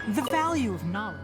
The value of knowledge.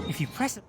If you press it...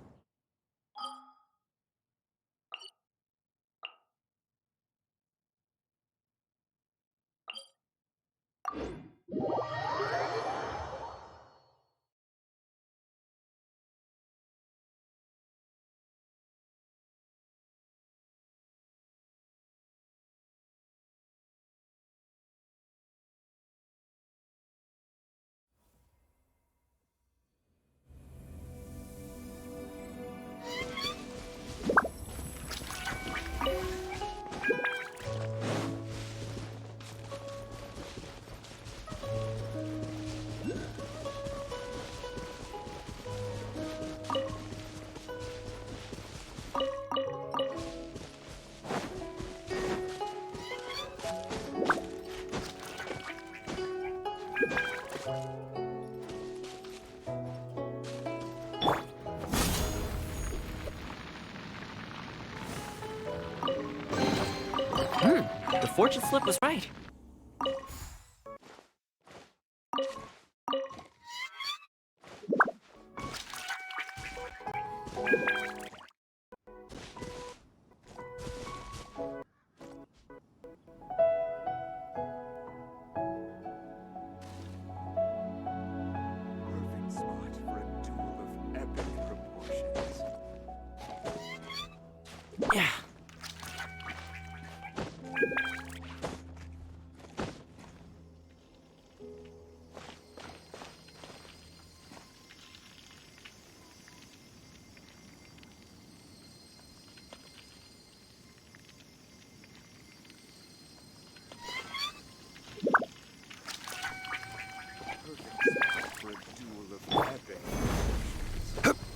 The fortune slip was right. Perfect spot for a duel of epic proportions. Yeah. Perfect spot for a duel of epic proportions.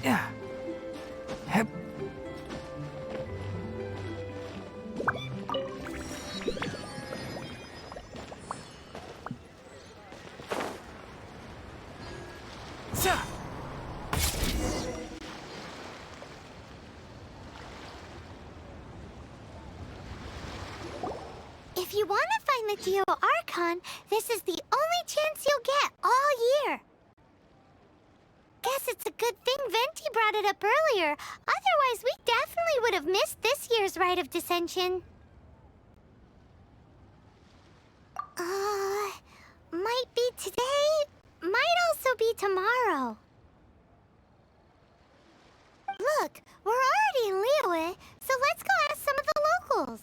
Yeah. Hep. Sa. If you want to find the Geo Archon, this is the only chance you'll get all year. Guess it's a good thing Venti brought it up earlier. Otherwise, we definitely would have missed this year's Rite of Dissension. Might be today, might also be tomorrow. Look, we're already in Liyue, so let's go ask some of the locals.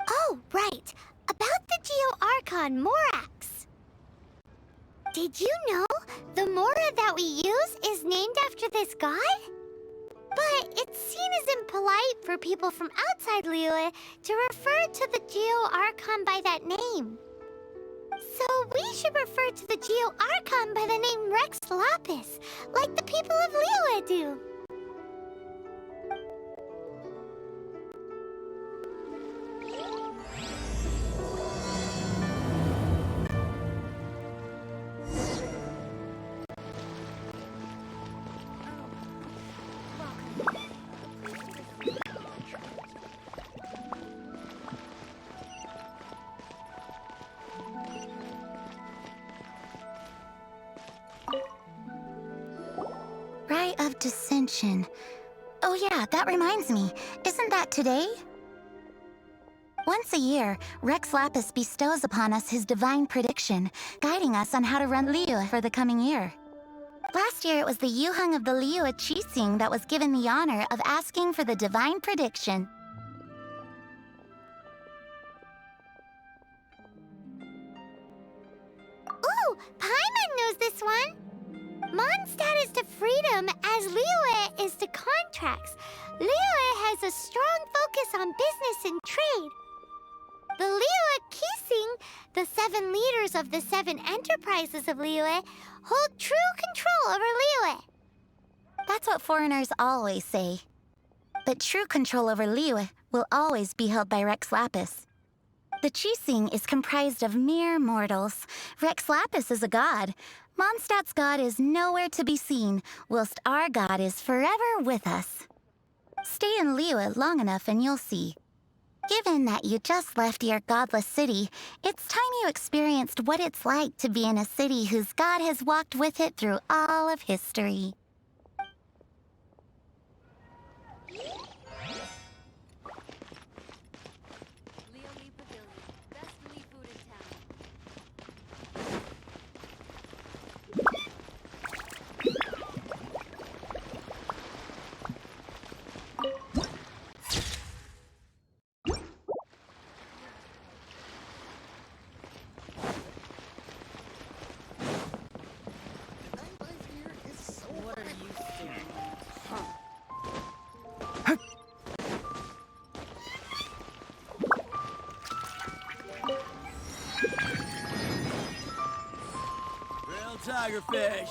Oh, right. About the Geo Archon Morax. Did you know the Mora that we use is named after this god? But it's seen as impolite for people from outside Liyue to refer to the Geo Archon by that name. So we should refer to the Geo Archon by the name Rex Lapis, like the people of Liyue do. Rite of Dissension. Oh yeah, that reminds me. Isn't that today? Once a year, Rex Lapis bestows upon us his divine prediction, guiding us on how to run Liyue for the coming year. Last year, it was the Yuheng of the Liyue Qixing that was given the honor of asking for the divine prediction. Ooh, Paimon knows this one! Mondstadt is to freedom as Liyue is to contracts. Liyue has a strong focus on business and trade. The Liyue Qixing, the 7 leaders of the 7 enterprises of Liyue, hold true control over Liyue. That's what foreigners always say. But true control over Liyue will always be held by Rex Lapis. The Qixing is comprised of mere mortals. Rex Lapis is a god. Mondstadt's god is nowhere to be seen, whilst our god is forever with us. Stay in Liyue long enough and you'll see. Given that you just left your godless city, it's time you experienced what it's like to be in a city whose god has walked with it through all of history. Tigerfish.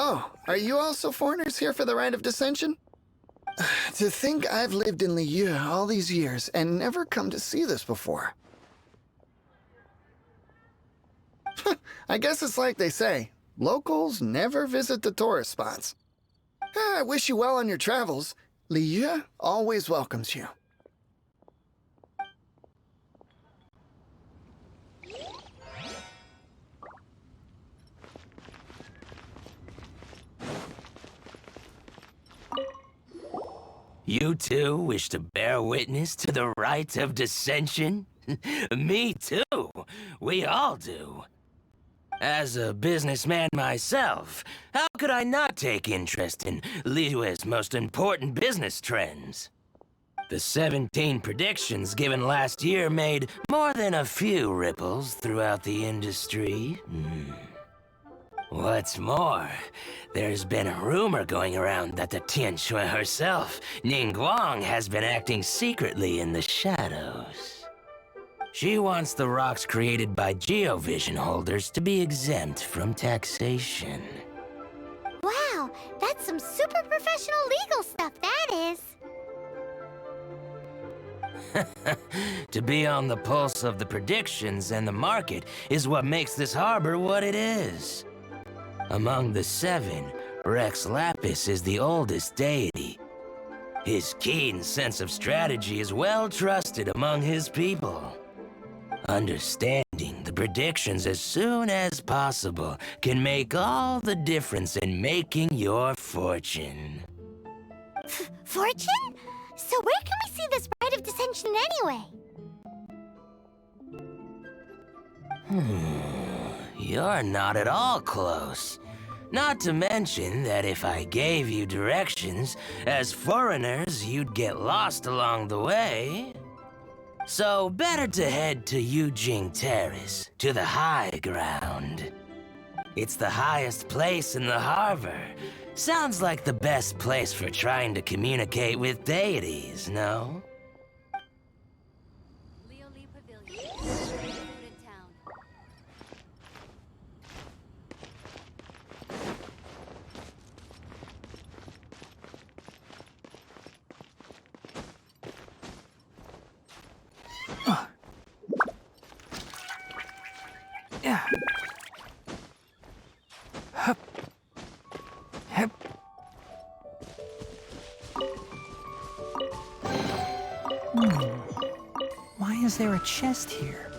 Oh, are you also foreigners here for the Rite of Dissension? To think I've lived in Liyue all these years and never come to see this before. I guess it's like they say, locals never visit the tourist spots. I wish you well on your travels. Liu always welcomes you. You two wish to bear witness to the rite of dissension? Me too. We all do. As a businessman myself, how could I not take interest in Liyue's most important business trends? The 17 predictions given last year made more than a few ripples throughout the industry. What's more, there's been a rumor going around that the Tianshui herself, Ningguang, has been acting secretly in the shadows. She wants the rocks created by geovision holders to be exempt from taxation. Wow, that's some super professional legal stuff, that is. To be on the pulse of the predictions and the market is what makes this harbor what it is. Among the 7, Rex Lapis is the oldest deity. His keen sense of strategy is well trusted among his people. Understanding the predictions as soon as possible can make all the difference in making your fortune. Fortune? So where can we see this rite of dissension anyway? You're not at all close. Not to mention that if I gave you directions, as foreigners, you'd get lost along the way. So better to head to Yujing Terrace, to the high ground. It's the highest place in the harbor. Sounds like the best place for trying to communicate with deities, no? Yeah. Hup. Hep. Why is there a chest here?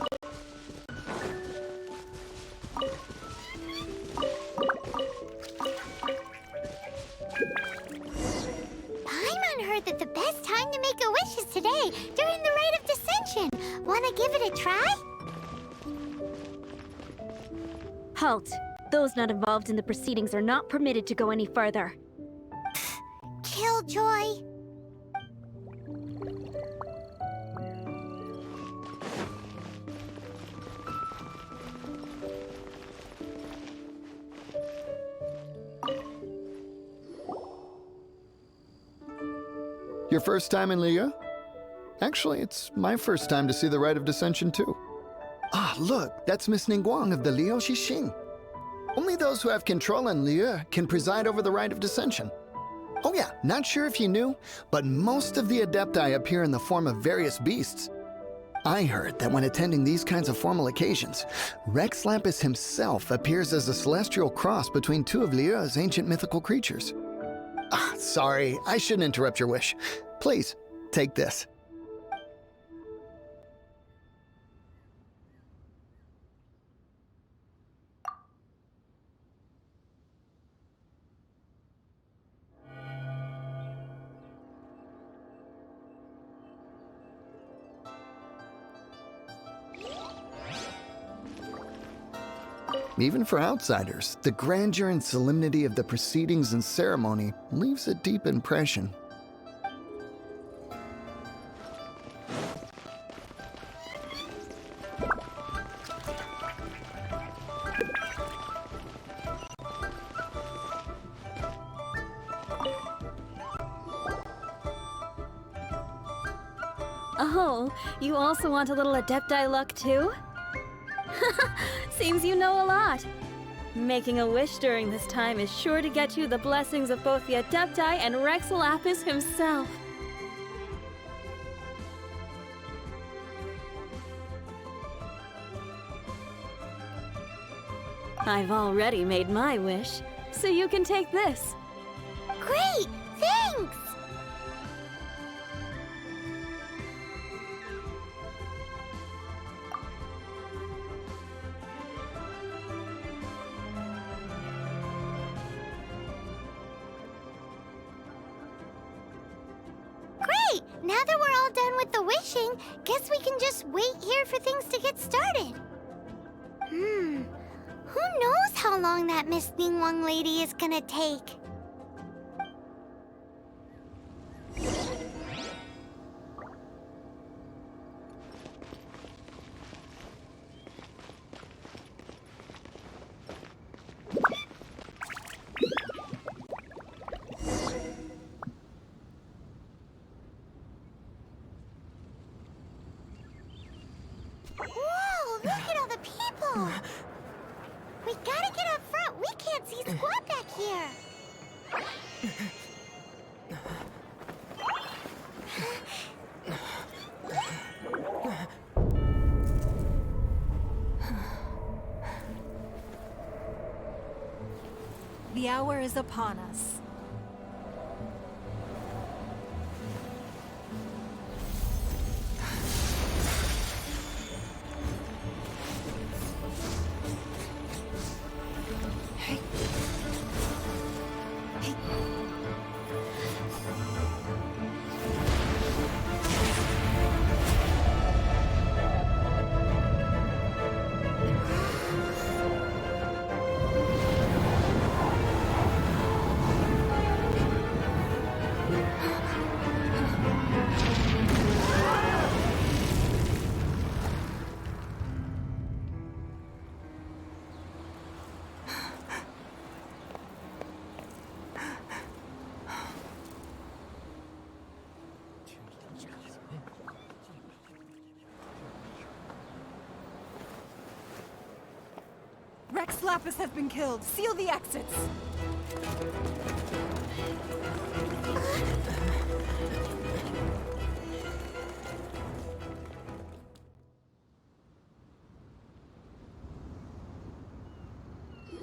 Paimon heard that the best time to make a wish is today, during the rite of dissension. Wanna give it a try? Halt! Those not involved in the proceedings are not permitted to go any further. Killjoy. Your first time in Liu? Actually, it's my first time to see the rite of dissension too. Ah, look, that's Miss Ningguang of the Liu Xixing. Only those who have control in Liu can preside over the rite of dissension. Oh yeah, not sure if you knew, but most of the Adepti appear in the form of various beasts. I heard that when attending these kinds of formal occasions, Rex Lapis himself appears as a celestial cross between two of Liu's ancient mythical creatures. Ah, sorry, I shouldn't interrupt your wish. Please, take this. Even for outsiders, the grandeur and solemnity of the proceedings and ceremony leaves a deep impression. Oh, you also want a little Adepti luck too? Seems you know a lot. Making a wish during this time is sure to get you the blessings of both the Adepti and Rex Lapis himself. I've already made my wish, so you can take this. Great! Thanks! Great! Now that we're all done with the wishing, guess we can just wait here for things to get started. Who knows how long that Miss Ningguang lady is gonna take? Whoa, look at all the people! We gotta get up front. We can't see squat back here. The hour is upon us. Rex Lapis has been killed. Seal the exits.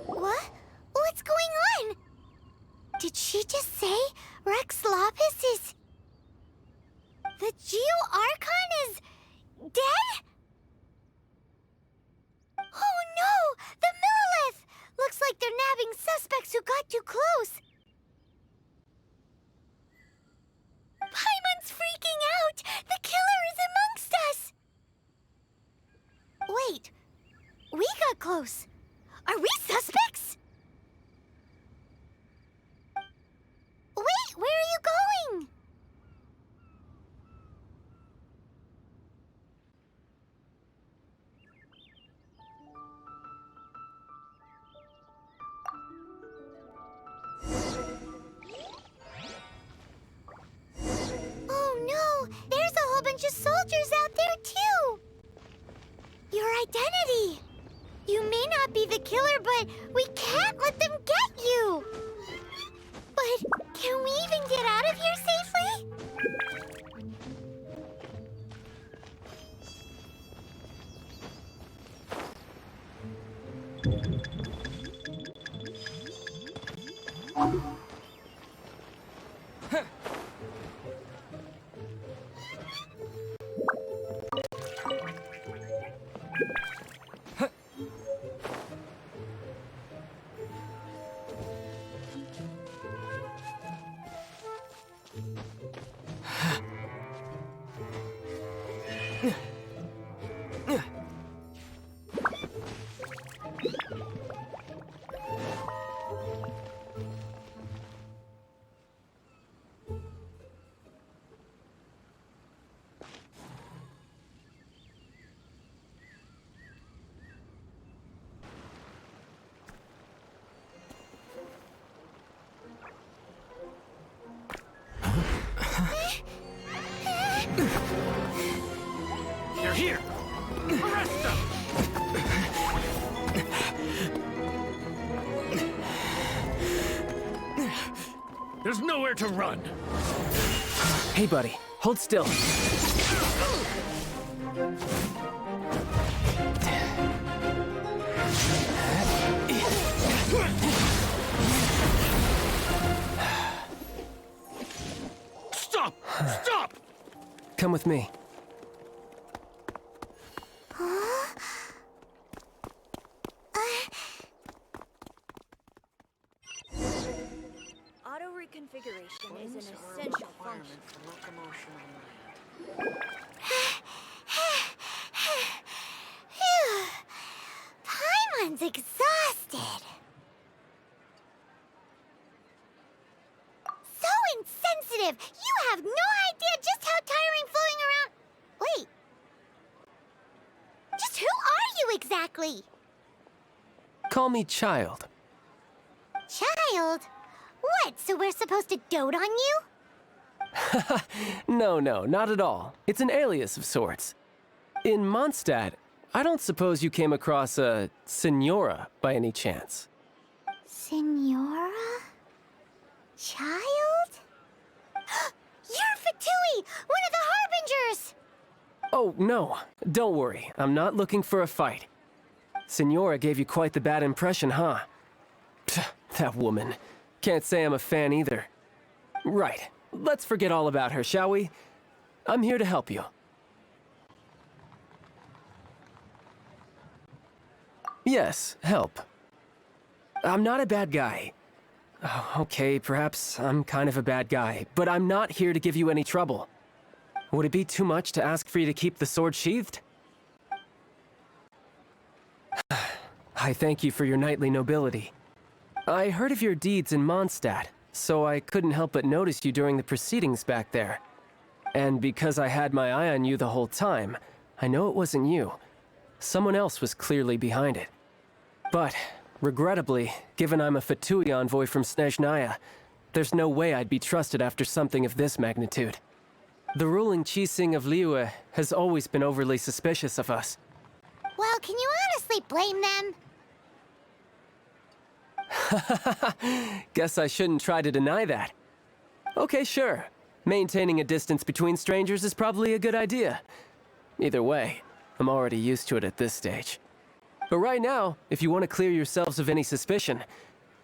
What? What's going on? Did she just say Rex Lapis is... The Geo-Archon is... dead? Oh no! The Millilith! Looks like they're nabbing suspects who got too close. Paimon's freaking out! The killer is amongst us! Wait. We got close. Are we suspects? Wait, where are you going? Oh no! There's a whole bunch of soldiers out there too! Your identity! You may not be the killer, but we can't let them get you! But can we even get out of here safely? They're here! Arrest them! There's nowhere to run! Hey, buddy. Hold still. Come with me. Auto reconfiguration is an essential function. For locomotion on land. Phew. Paimon's exhausted. So insensitive! You have no idea just how tiring floating around... Wait. Just who are you exactly? Call me Child. Child? What, so we're supposed to dote on you? No, not at all. It's an alias of sorts. In Mondstadt, I don't suppose you came across a Senora by any chance. Senora? Child? You're Fatui, one of the Harbingers! Oh, no. Don't worry. I'm not looking for a fight. Senora gave you quite the bad impression, huh? Pfft, that woman. Can't say I'm a fan either. Right. Let's forget all about her, shall we? I'm here to help you. Yes, help. I'm not a bad guy. Oh, okay, perhaps I'm kind of a bad guy, but I'm not here to give you any trouble. Would it be too much to ask for you to keep the sword sheathed? I thank you for your knightly nobility. I heard of your deeds in Mondstadt, so I couldn't help but notice you during the proceedings back there. And because I had my eye on you the whole time, I know it wasn't you. Someone else was clearly behind it. But, regrettably, given I'm a Fatui envoy from Snezhnaya, there's no way I'd be trusted after something of this magnitude. The ruling Qixing of Liyue has always been overly suspicious of us. Well, can you honestly blame them? Guess I shouldn't try to deny that. Okay, sure. Maintaining a distance between strangers is probably a good idea. Either way, I'm already used to it at this stage. But right now, if you want to clear yourselves of any suspicion,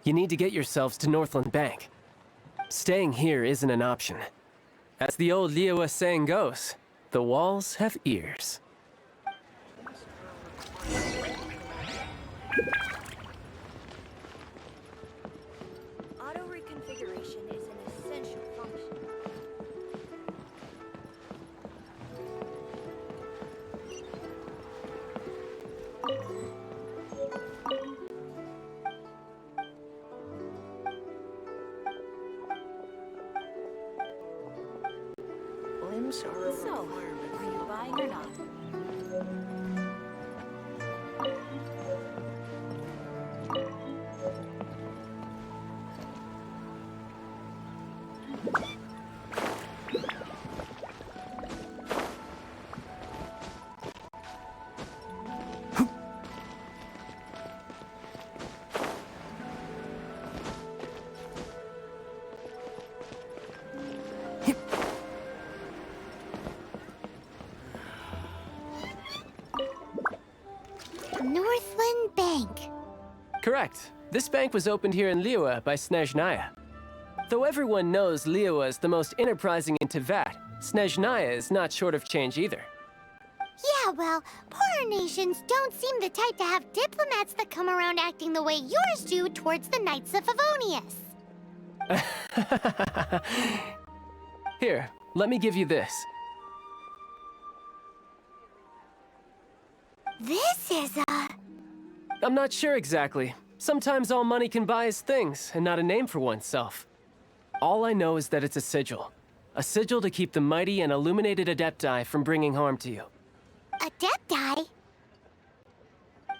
you need to get yourselves to Northland Bank. Staying here isn't an option. As the old Liyue saying goes, the walls have ears. Auto reconfiguration is an essential function. Limbs are a So, requirement are you buying or not? Northland Bank. Correct. This bank was opened here in Liyue by Snezhnaya. Though everyone knows Liyue is the most enterprising in Teyvat, Snezhnaya is not short of change either. Yeah, well, poorer nations don't seem the type to have diplomats that come around acting the way yours do towards the Knights of Favonius. Here, let me give you this. This is a... I'm not sure exactly. Sometimes all money can buy is things, and not a name for oneself. All I know is that it's a sigil. A sigil to keep the mighty and illuminated Adepti from bringing harm to you. Adepti?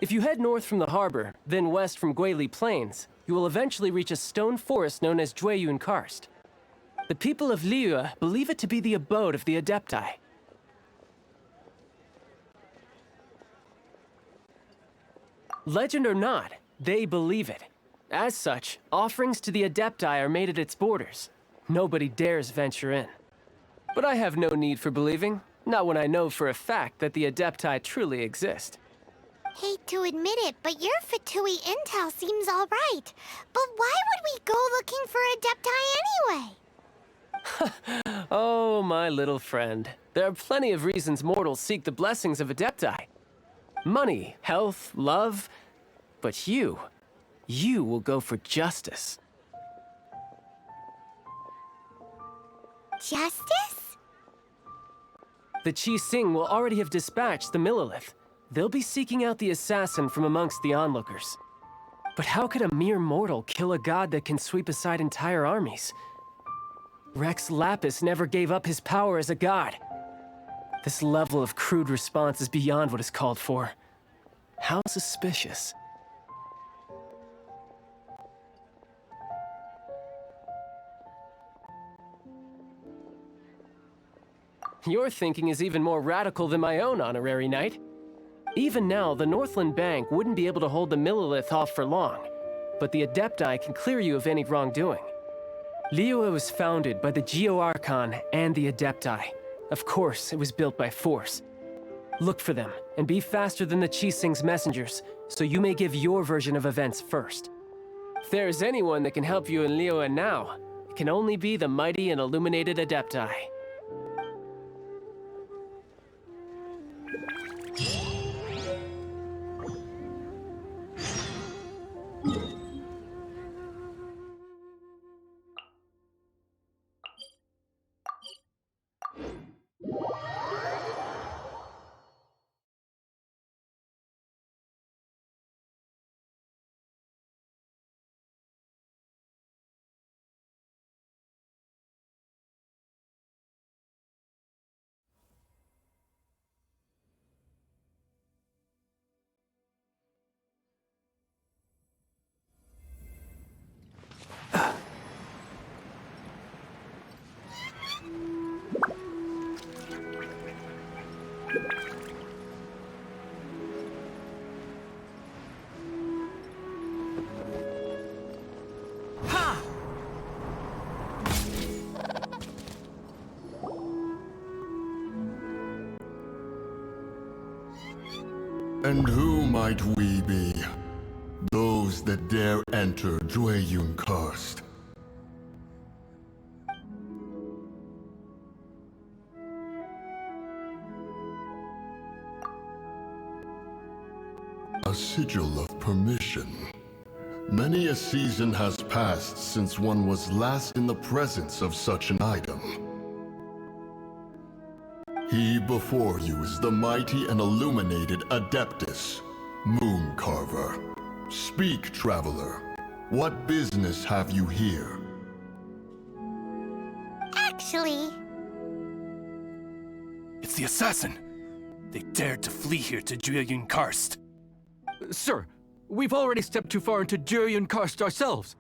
If you head north from the harbor, then west from Guili Plains, you will eventually reach a stone forest known as Jueyun Karst. The people of Liyue believe it to be the abode of the Adepti. Legend or not, they believe it. As such, offerings to the Adepti are made at its borders. Nobody dares venture in. But I have no need for believing, not when I know for a fact that the Adepti truly exist. Hate to admit it, but your Fatui intel seems all right. But why would we go looking for Adepti anyway? Oh, my little friend. There are plenty of reasons mortals seek the blessings of Adepti. Money, health, love. But you will go for justice. Justice? The Qi Sing will already have dispatched the Millilith. They'll be seeking out the assassin from amongst the onlookers. But how could a mere mortal kill a god that can sweep aside entire armies? Rex Lapis never gave up his power as a god. This level of crude response is beyond what is called for. How suspicious. Your thinking is even more radical than my own, Honorary Knight. Even now, the Northland Bank wouldn't be able to hold the Millilith off for long, but the Adepti can clear you of any wrongdoing. Liyue was founded by the Geo-Archon and the Adepti. Of course, it was built by force. Look for them, and be faster than the Qi Sing's messengers, so you may give your version of events first. If there is anyone that can help you in Liyue now, it can only be the mighty and illuminated Adepti. And who might we be? Those that dare enter Jueyun Karst. A sigil of permission. Many a season has passed since one was last in the presence of such an item. He before you is the mighty and illuminated Adeptus, Moon Carver. Speak, traveler. What business have you here? Actually, It's the assassin. They dared to flee here to Jueyun Karst. Sir, we've already stepped too far into Jueyun Karst ourselves.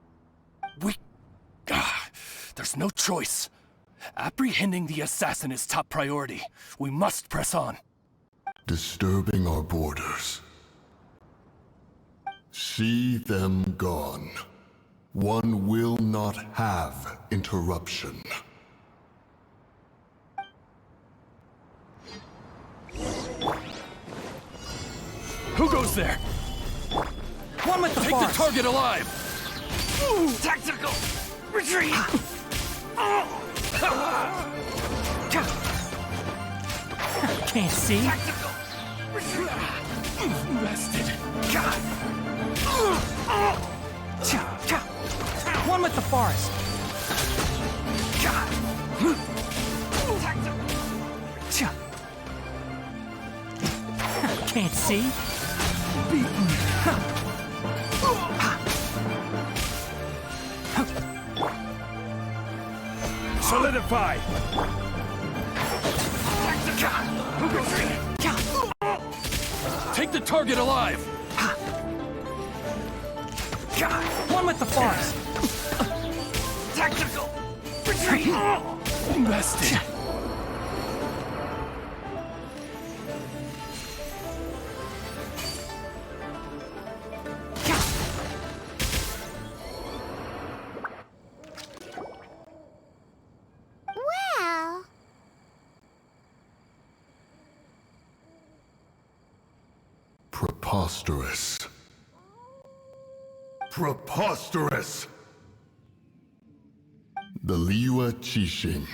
There's no choice. Apprehending the assassin is top priority. We must press on. Disturbing our borders. See them gone. One will not have interruption. Who goes there? One with the Take force. the target alive! Tactical retreat! Can't see. Tactical retreat! Bested. One with the forest. Can't see. Solidify! Take the target alive! One with the forest. Tactical retreat! Bested. well, Preposterous. Preposterous! The Liyue Qixing.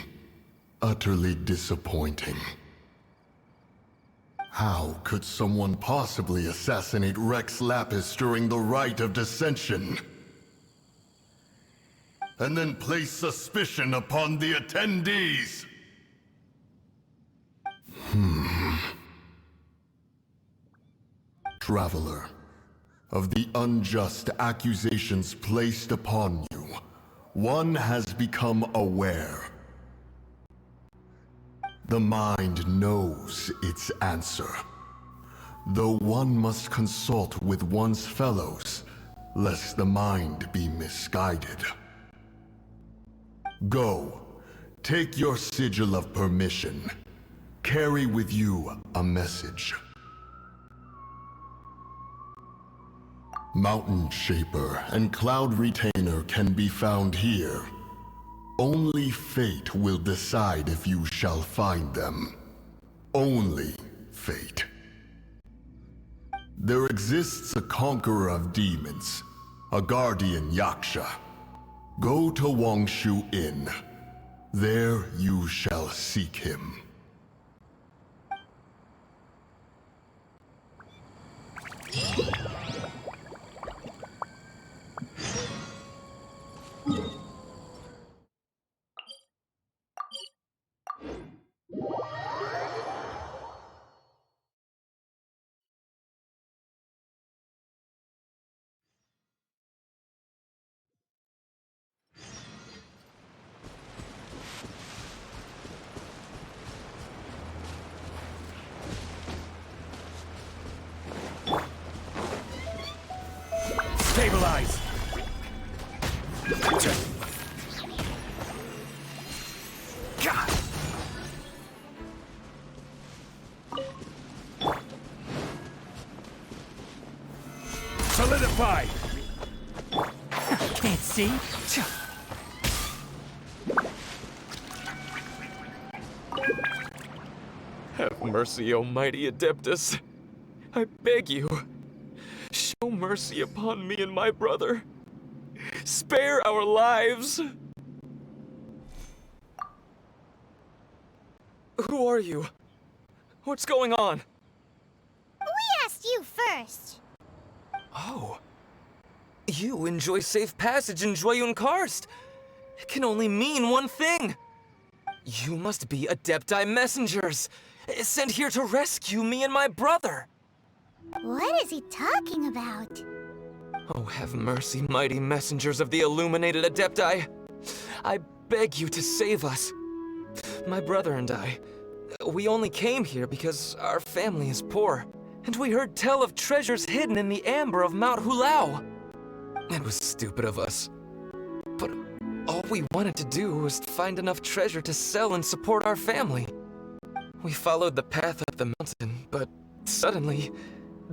Utterly disappointing. How could someone possibly assassinate Rex Lapis during the Rite of Dissension? And then place suspicion upon the attendees? Traveler, of the unjust accusations placed upon you, one has become aware. The mind knows its answer, though one must consult with one's fellows, lest the mind be misguided. Go, take your sigil of permission. Carry with you a message. Mountain Shaper and Cloud Retainer can be found here. Only fate will decide if you shall find them. Only fate. There exists a conqueror of demons, a guardian Yaksha. Go to Wangshu Inn. There you shall seek him. Stabilize! God! Solidify! Can't see? Have mercy, O mighty Adeptus. I beg you. Show mercy upon me and my brother. Spare our lives. Who are you? What's going on? We asked you first. Oh. You enjoy safe passage in Jueyun Karst. It can only mean one thing. You must be Adepti messengers, sent here to rescue me and my brother. What is he talking about? Oh, have mercy, mighty messengers of the illuminated Adepti. I beg you to save us. My brother and I, we only came here because our family is poor, and we heard tell of treasures hidden in the amber of Mount Hulao. It was stupid of us. But all we wanted to do was find enough treasure to sell and support our family. We followed the path up the mountain, but suddenly,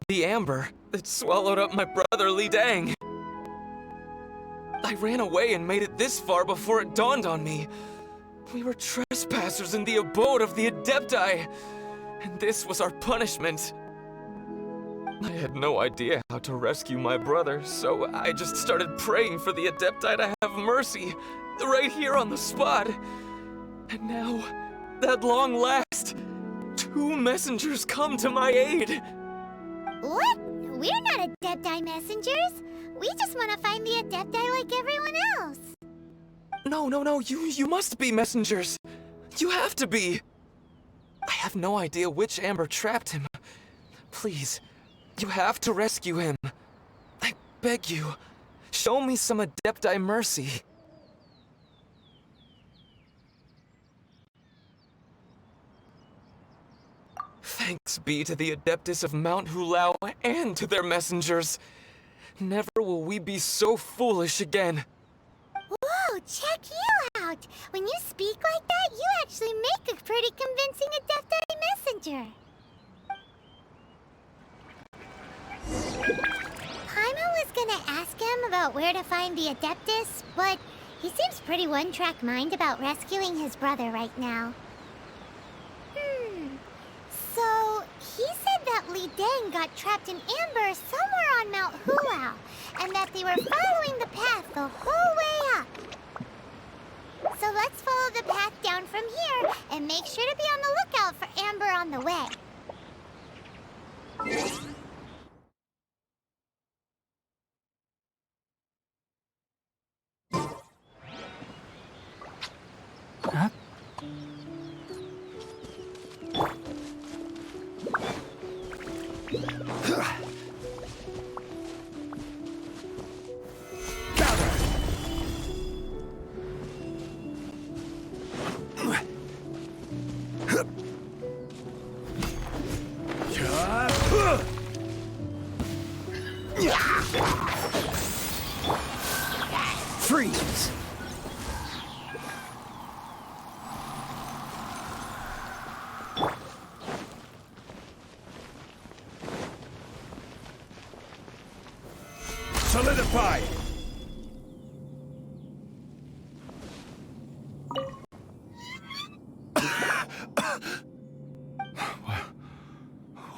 the amber, it swallowed up my brother Li Dang. I ran away and made it this far before it dawned on me. We were trespassers in the abode of the Adepti, and this was our punishment. I had no idea how to rescue my brother, so I just started praying for the Adepti to have mercy, right here on the spot. And now, at long last, 2 messengers come to my aid. What? We're not Adepti messengers. We just want to find the Adepti like everyone else. No, you must be messengers. You have to be. I have no idea which amber trapped him. Please, you have to rescue him. I beg you, show me some Adepti mercy. Thanks be to the Adeptus of Mount Hulao and to their messengers. Never will we be so foolish again. Whoa, check you out! When you speak like that, you actually make a pretty convincing Adepti messenger. Paimon was gonna ask him about where to find the Adeptus, but he seems pretty one-track mind about rescuing his brother right now. So, he said that Li Dang got trapped in amber somewhere on Mount Hulao, and that they were following the path the whole way up. So let's follow the path down from here and make sure to be on the lookout for Amber on the way. Huh? Freeze! Solidify!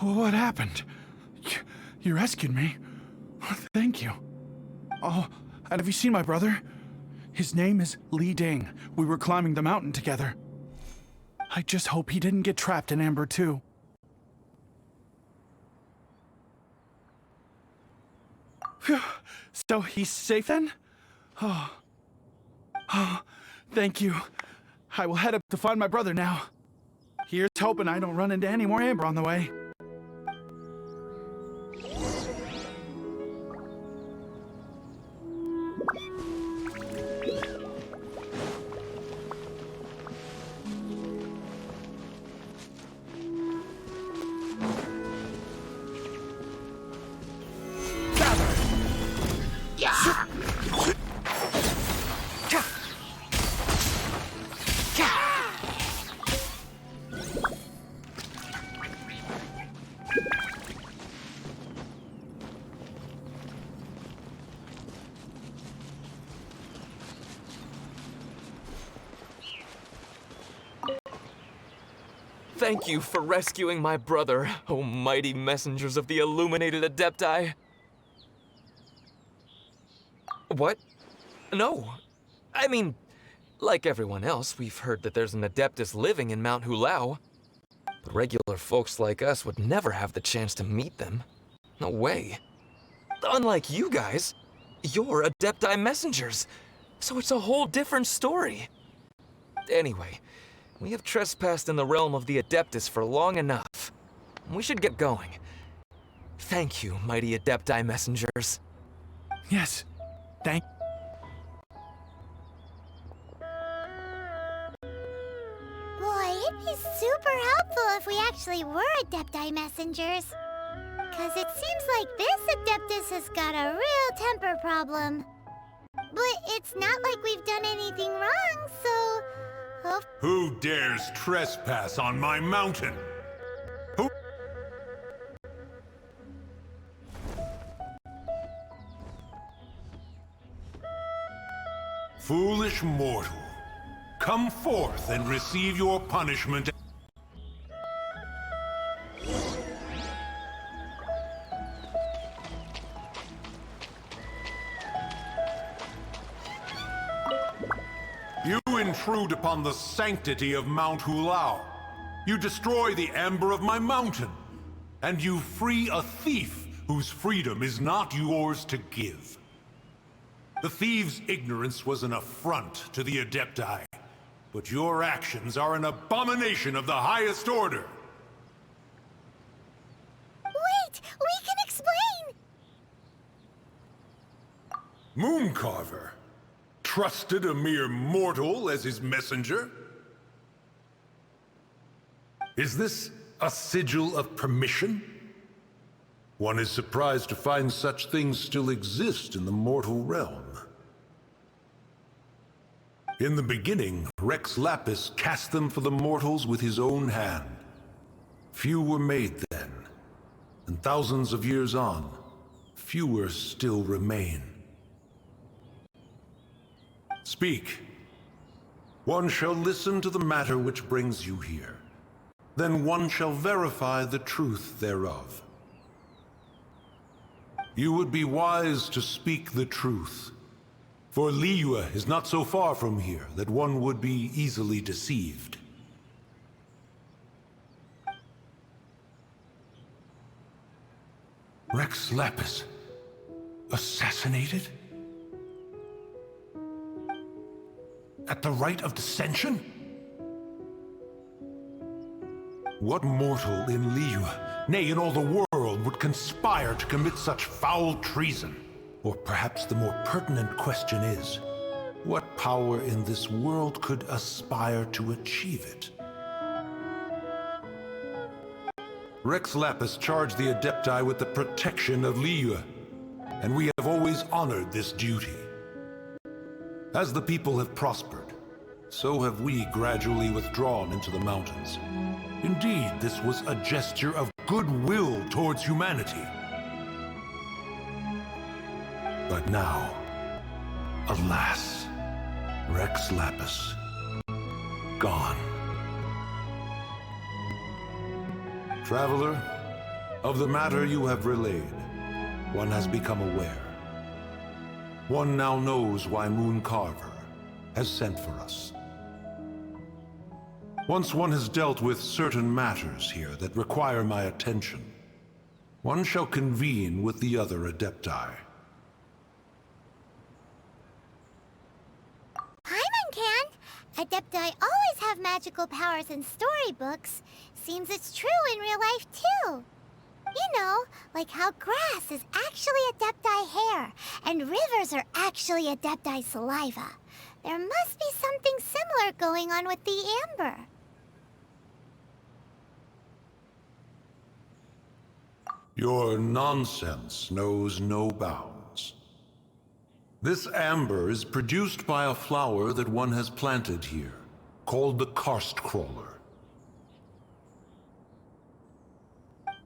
What happened? You rescued me. Thank you. Oh, and have you seen my brother? His name is Li Ding. We were climbing the mountain together. I just hope he didn't get trapped in Amber too. Phew. So he's safe then? Oh, thank you. I will head up to find my brother now. Here's hoping I don't run into any more Amber on the way. Thank you for rescuing my brother, O mighty messengers of the illuminated Adepti. What? No. I mean, like everyone else, we've heard that there's an Adeptus living in Mount Hulao. But regular folks like us would never have the chance to meet them. No way. Unlike you guys, you're Adepti messengers, so it's a whole different story. Anyway, we have trespassed in the realm of the Adeptus for long enough. We should get going. Thank you, mighty Adepti messengers. Yes, thank. Boy, it'd be super helpful if we actually were Adepti messengers. Cause it seems like this Adeptus has got a real temper problem. But it's not like we've done anything wrong, so... Who dares trespass on my mountain? Who? Foolish mortal, come forth and receive your punishment. You intrude upon the sanctity of Mount Hulao. You destroy the amber of my mountain. And you free a thief whose freedom is not yours to give. The thief's ignorance was an affront to the Adepti, but your actions are an abomination of the highest order. Wait! We can explain! Mooncarver trusted a mere mortal as his messenger? Is this a sigil of permission? One is surprised to find such things still exist in the mortal realm. In the beginning, Rex Lapis cast them for the mortals with his own hand. Few were made then, and thousands of years on, fewer still remain. Speak. One shall listen to the matter which brings you here. Then one shall verify the truth thereof. You would be wise to speak the truth. For Liyue is not so far from here that one would be easily deceived. Rex Lapis? Assassinated? At the rite of dissension? What mortal in Liyue, nay, in all the world, would conspire to commit such foul treason? Or perhaps the more pertinent question is, what power in this world could aspire to achieve it? Rex Lapis charged the Adepti with the protection of Liyue, and we have always honored this duty. As the people have prospered, so have we gradually withdrawn into the mountains. Indeed, this was a gesture of goodwill towards humanity. But now, alas, Rex Lapis, gone. Traveler, of the matter you have relayed, one has become aware. One now knows why Moon Carver has sent for us. Once one has dealt with certain matters here that require my attention, one shall convene with the other Adepti. Adepti always have magical powers in storybooks. Seems it's true in real life, too. You know, like how grass is actually Adepti hair, and rivers are actually Adepti saliva. There must be something similar going on with the amber. Your nonsense knows no bounds. This amber is produced by a flower that one has planted here, called the karst crawler.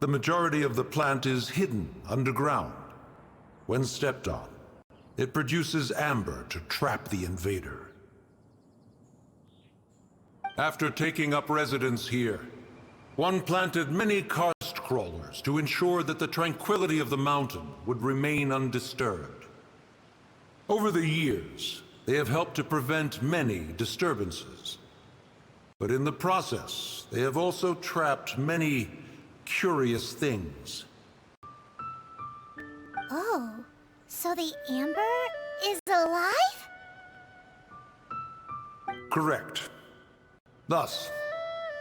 The majority of the plant is hidden underground. When stepped on, it produces amber to trap the invader. After taking up residence here, one planted many karst crawlers to ensure that the tranquility of the mountain would remain undisturbed. Over the years, they have helped to prevent many disturbances. But in the process, they have also trapped many curious things. Oh, so the amber is alive? Correct. Thus,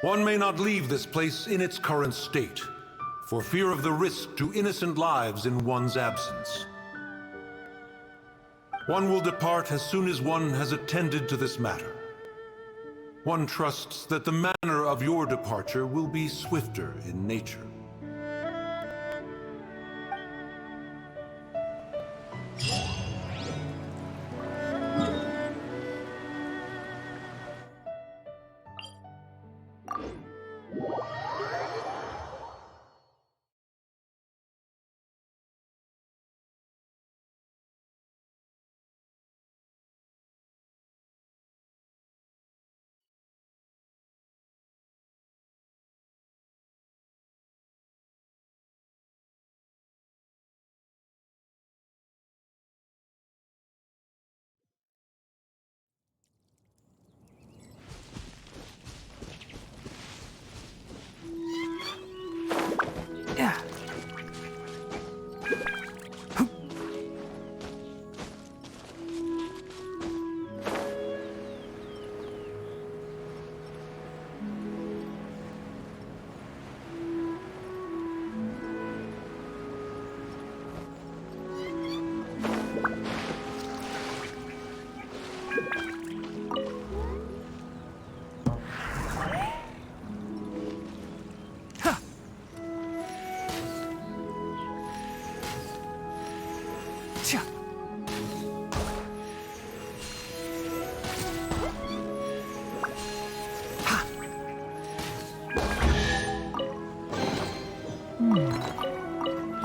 one may not leave this place in its current state, for fear of the risk to innocent lives in one's absence. One will depart as soon as one has attended to this matter. One trusts that the manner of your departure will be swifter in nature.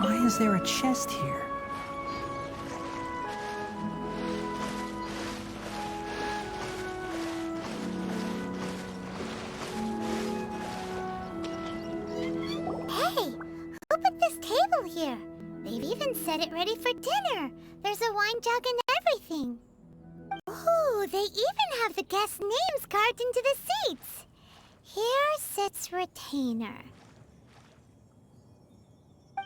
Why is there a chest here? Hey, who put this table here? They've even set it ready for dinner. There's a wine jug and everything. Ooh, they even have the guest names carved into the seats. Here sits Retainer.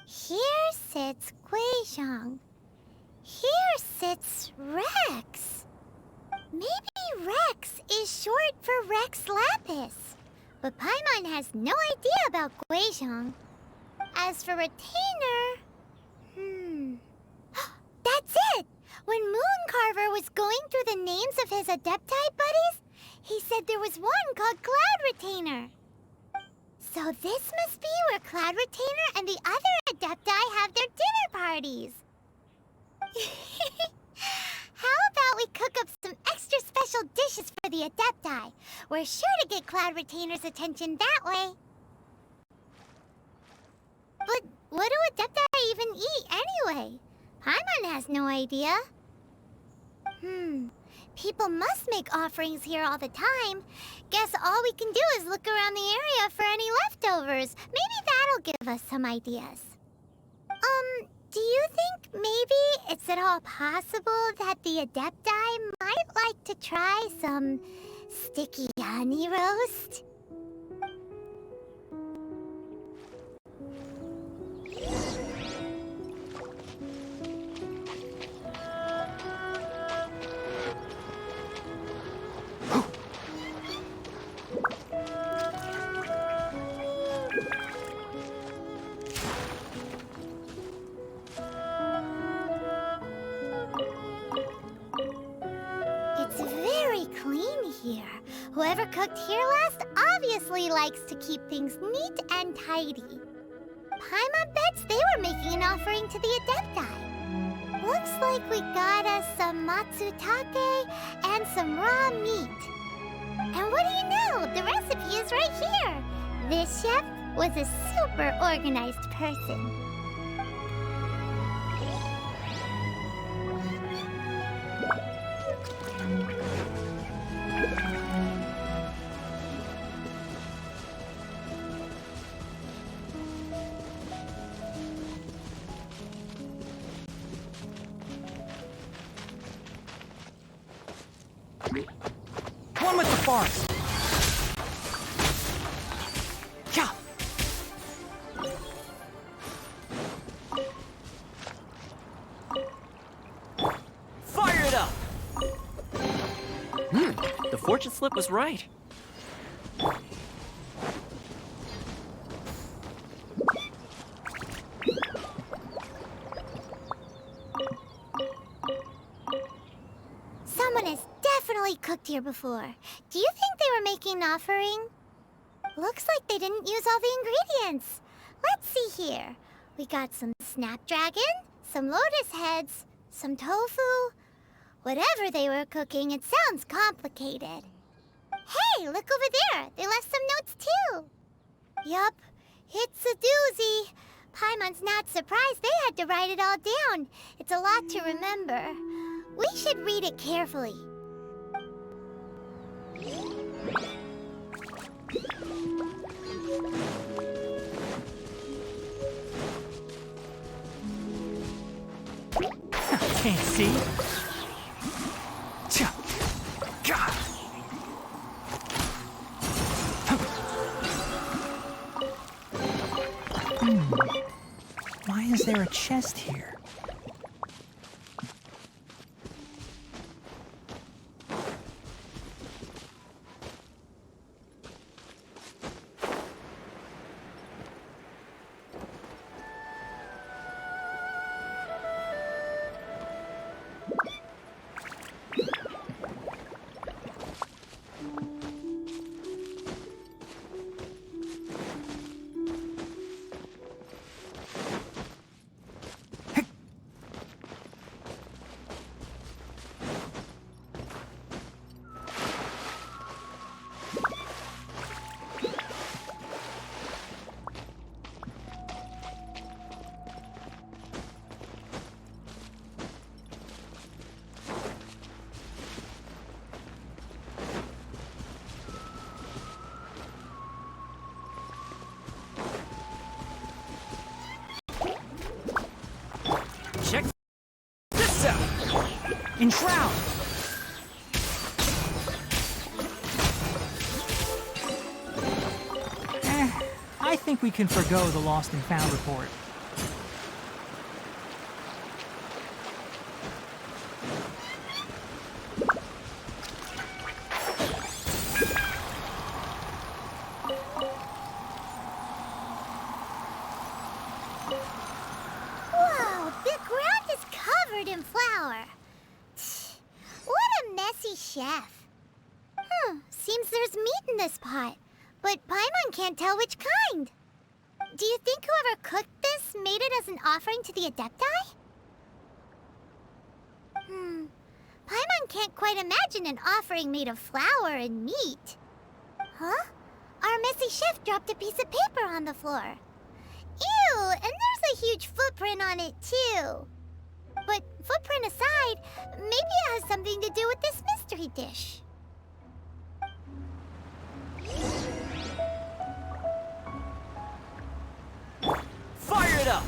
Here sits Guizhong. Here sits Rex. Maybe Rex is short for Rex Lapis. But Paimon has no idea about Guizhong. As for Retainer... That's it! When Mooncarver was going through the names of his Adepti buddies, he said there was one called Cloud Retainer. So this must be where Cloud Retainer and the other Adepti have their dinner parties. How about we cook up some extra special dishes for the Adepti? We're sure to get Cloud Retainer's attention that way. But what do Adepti even eat anyway? Paimon has no idea. People must make offerings here all the time. Guess all we can do is look around the area for any leftovers. Maybe that'll give us some ideas. Do you think maybe it's at all possible that the Adepti might like to try some sticky honey roast? Whoever cooked here last obviously likes to keep things neat and tidy. Paimon bets they were making an offering to the Adepti. Looks like we got us some matsutake and some raw meat. And what do you know? The recipe is right here. This chef was a super organized person. One with the forest. Yeah. Fire it up. The fortune slip was right. Someone has definitely cooked here before. Do you think they were making an offering? Looks like they didn't use all the ingredients. Let's see here. We got some snapdragon, some lotus heads, some tofu. Whatever they were cooking, it sounds complicated. Hey, look over there. They left some notes too. Yup, it's a doozy. Paimon's not surprised they had to write it all down. It's a lot to remember. We should read it carefully. Can't see. Why is there a chest here? Check this out! Enshroud! I think we can forgo the lost and found report. Whoa, the ground is covered in flour. What a messy chef. Seems there's meat in this pot, but Paimon can't tell which kind. Do you think whoever cooked this made it as an offering to the Adepti? Paimon can't quite imagine an offering made of flour and meat. Huh? Our messy chef dropped a piece of paper on the floor. Ew, and there's a huge footprint on it, too. But footprint aside, maybe it has something to do with this mystery dish. Fire it up!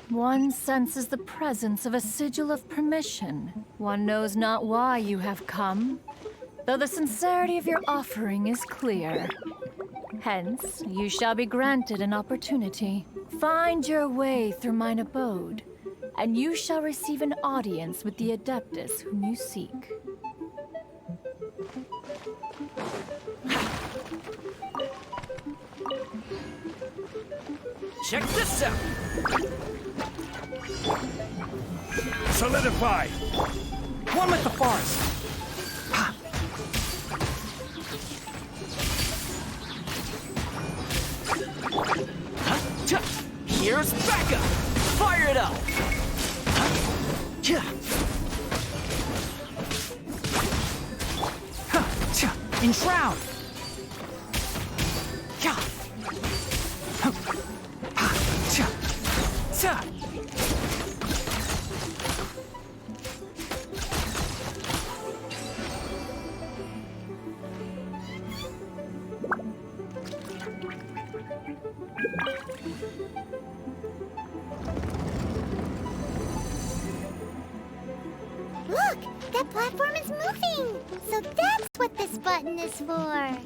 One senses the presence of a sigil of permission. One knows not why you have come, though the sincerity of your offering is clear. Hence, you shall be granted an opportunity. Find your way through mine abode, and you shall receive an audience with the Adeptus whom you seek. Check this out! Solidify! One with the forest! Here's backup! Fire it up! Enshroud! Look! That platform is moving! So that's what this button is for!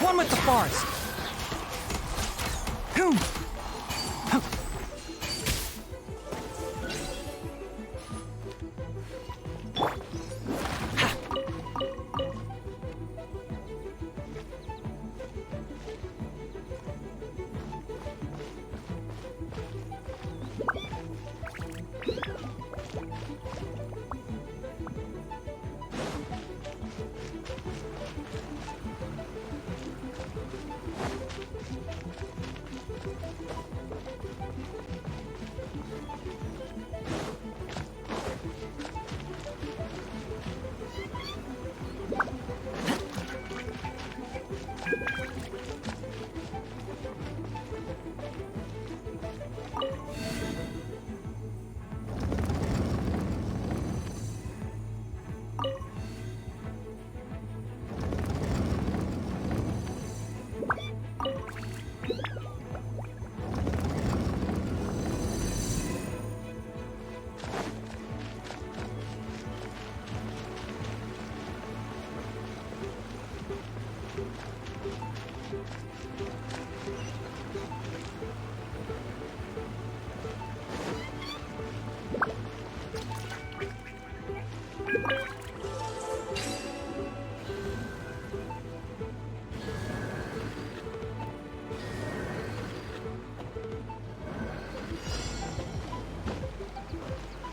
One with the forest!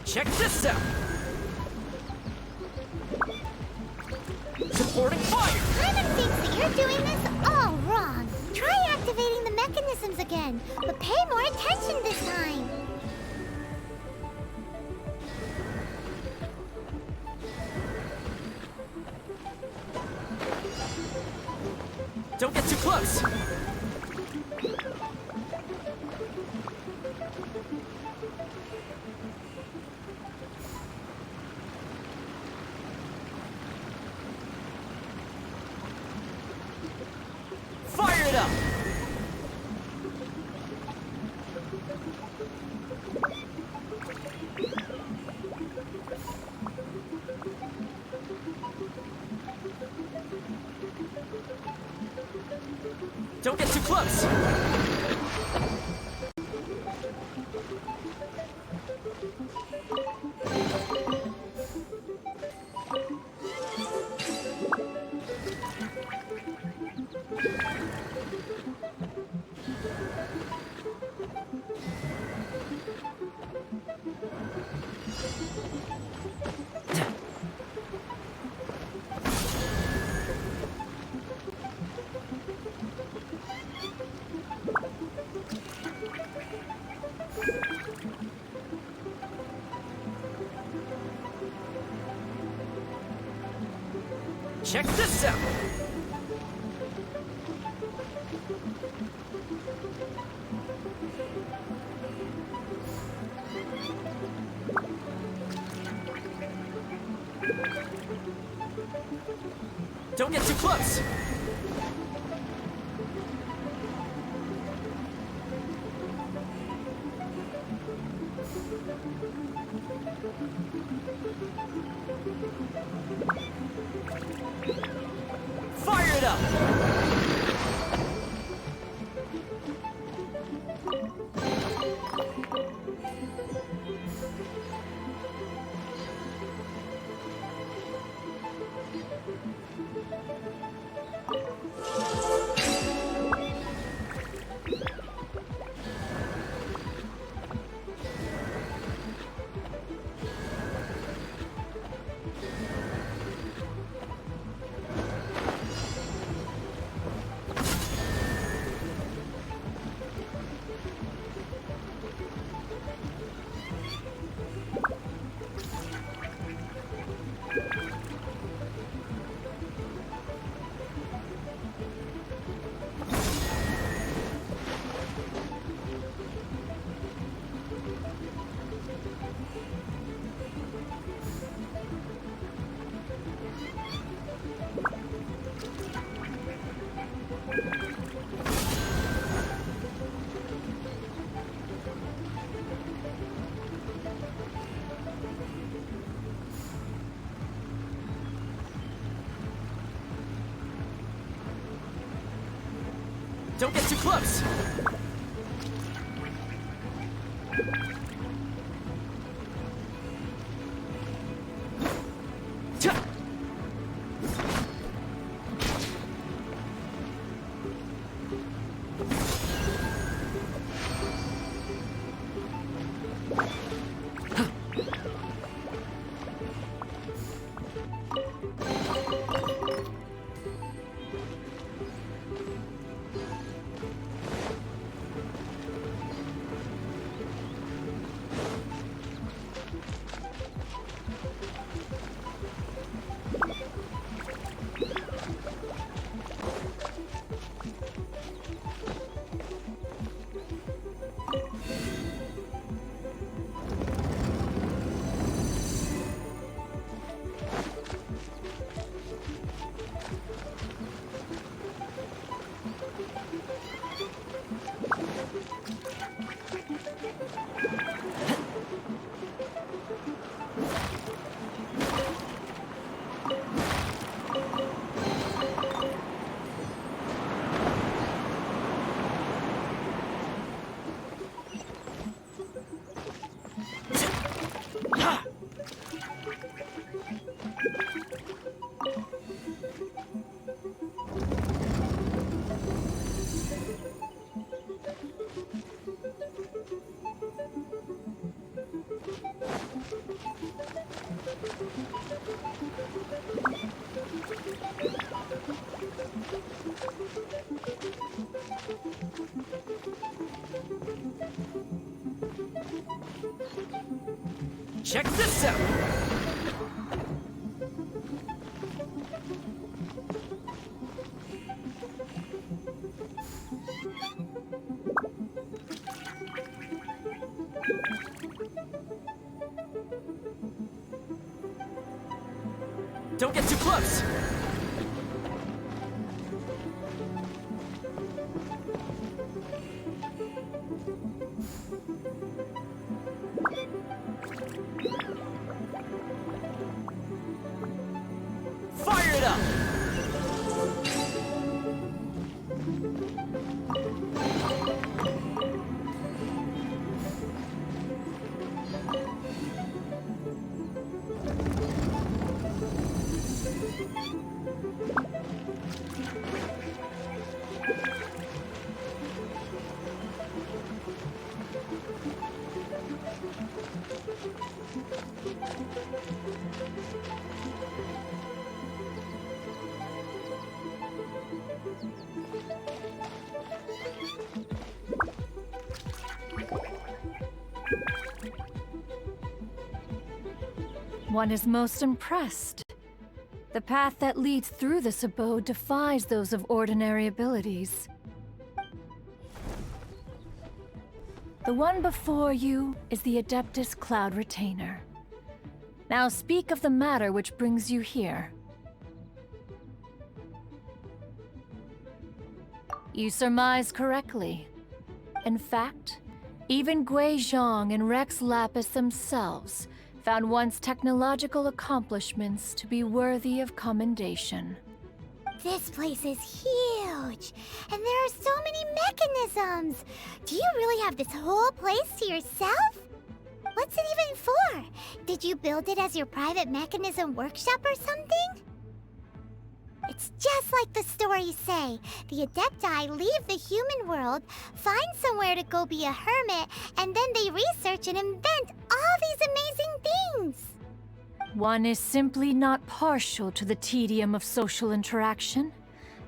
Check this out! Supporting fire! Paimon thinks that you're doing this all wrong. Try activating the mechanisms again, but pay more attention this time. Don't get too close! Fire it up! Don't get too close! Check this out! Don't get too close! Fire it up! Don't get too close! Check this out! Don't get too close! Fire it up! One is most impressed. The path that leads through this abode defies those of ordinary abilities. The one before you is the Adeptus Cloud Retainer. Now speak of the matter which brings you here. You surmise correctly. In fact, even Gui Zhang and Rex Lapis themselves found one's technological accomplishments to be worthy of commendation. This place is huge, and there are so many mechanisms. Do you really have this whole place to yourself? What's it even for? Did you build it as your private mechanism workshop or something? It's just like the stories say. The Adepti leave the human world, find somewhere to go be a hermit, and then they research and invent all these amazing things. One is simply not partial to the tedium of social interaction,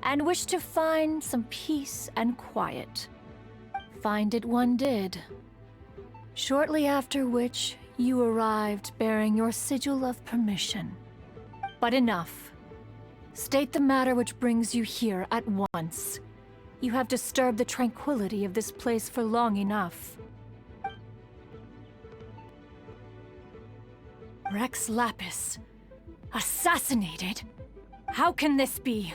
and wished to find some peace and quiet. Find it one did. Shortly after which, you arrived bearing your sigil of permission. But enough. State the matter which brings you here at once. You have disturbed the tranquility of this place for long enough. Rex Lapis. Assassinated? How can this be?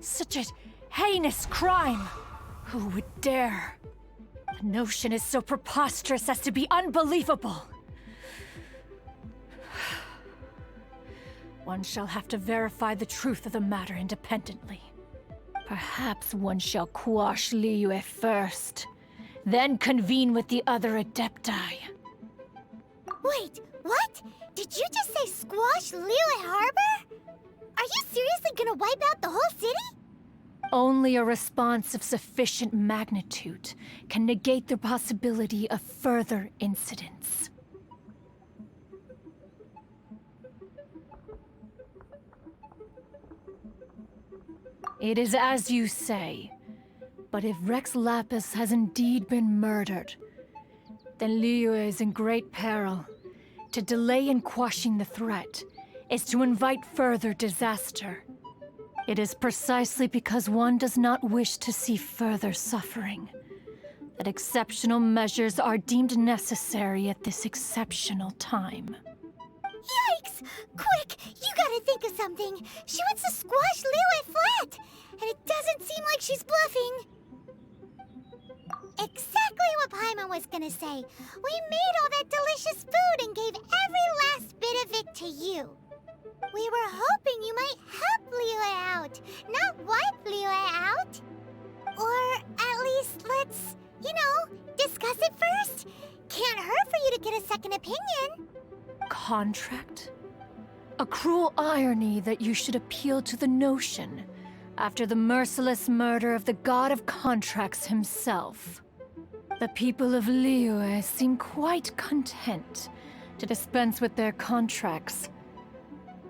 Such a heinous crime! Who would dare? The notion is so preposterous as to be unbelievable. One shall have to verify the truth of the matter independently. Perhaps one shall quash Liyue first, then convene with the other Adepti. Wait, what? Did you just say squash Liyue Harbor? Are you seriously gonna wipe out the whole city? Only a response of sufficient magnitude can negate the possibility of further incidents. It is as you say, but if Rex Lapis has indeed been murdered, then Liyue is in great peril. To delay in quashing the threat is to invite further disaster. It is precisely because one does not wish to see further suffering that exceptional measures are deemed necessary at this exceptional time. Yikes! Quick, you gotta think of something. She wants to squash Liyue flat, and it doesn't seem like she's bluffing. Exactly what Paimon was gonna say. We made all that delicious food and gave every last bit of it to you. We were hoping you might help Liyue out, not wipe Liyue out. Or at least let's, discuss it first. Can't hurt for you to get a second opinion. Contract? A cruel irony that you should appeal to the notion after the merciless murder of the god of contracts himself. The people of Liyue seem quite content to dispense with their contracts.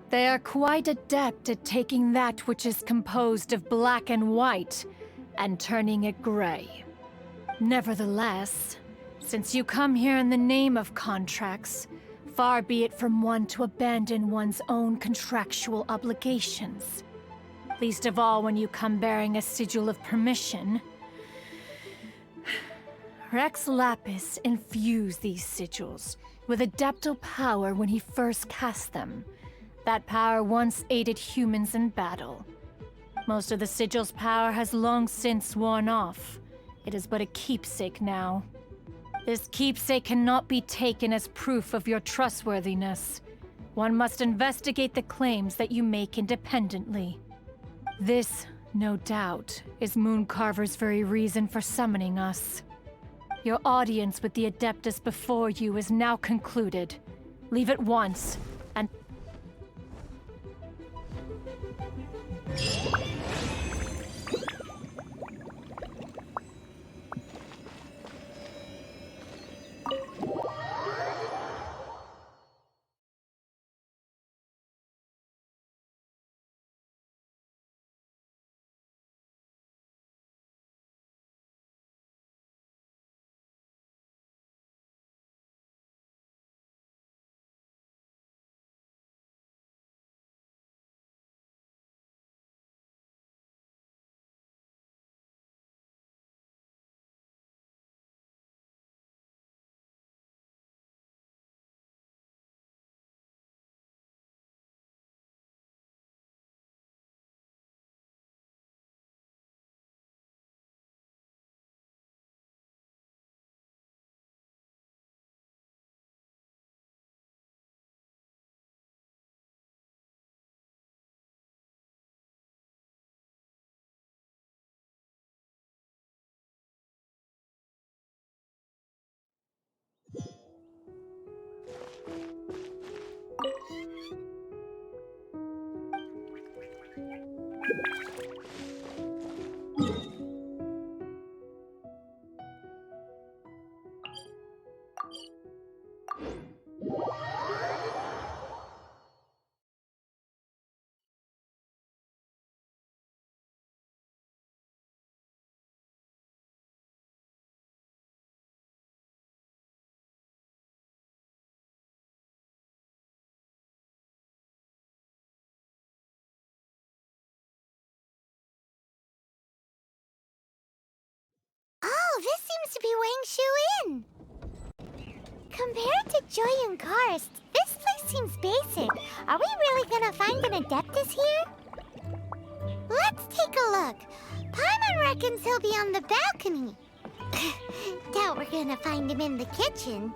They are quite adept at taking that which is composed of black and white and turning it gray. Nevertheless, since you come here in the name of contracts, far be it from one to abandon one's own contractual obligations. Least of all when you come bearing a sigil of permission. Rex Lapis infused these sigils with adeptal power when he first cast them. That power once aided humans in battle. Most of the sigil's power has long since worn off. It is but a keepsake now. This keepsake cannot be taken as proof of your trustworthiness. One must investigate the claims that you make independently. This, no doubt, is Mooncarver's very reason for summoning us. Your audience with the Adeptus before you is now concluded. Leave at once, and... Oh, this seems to be Wang Shu Inn. Compared to Joy and Karst, this place seems basic. Are we really gonna find an Adeptus here? Let's take a look. Paimon reckons he'll be on the balcony. Doubt we're gonna find him in the kitchen.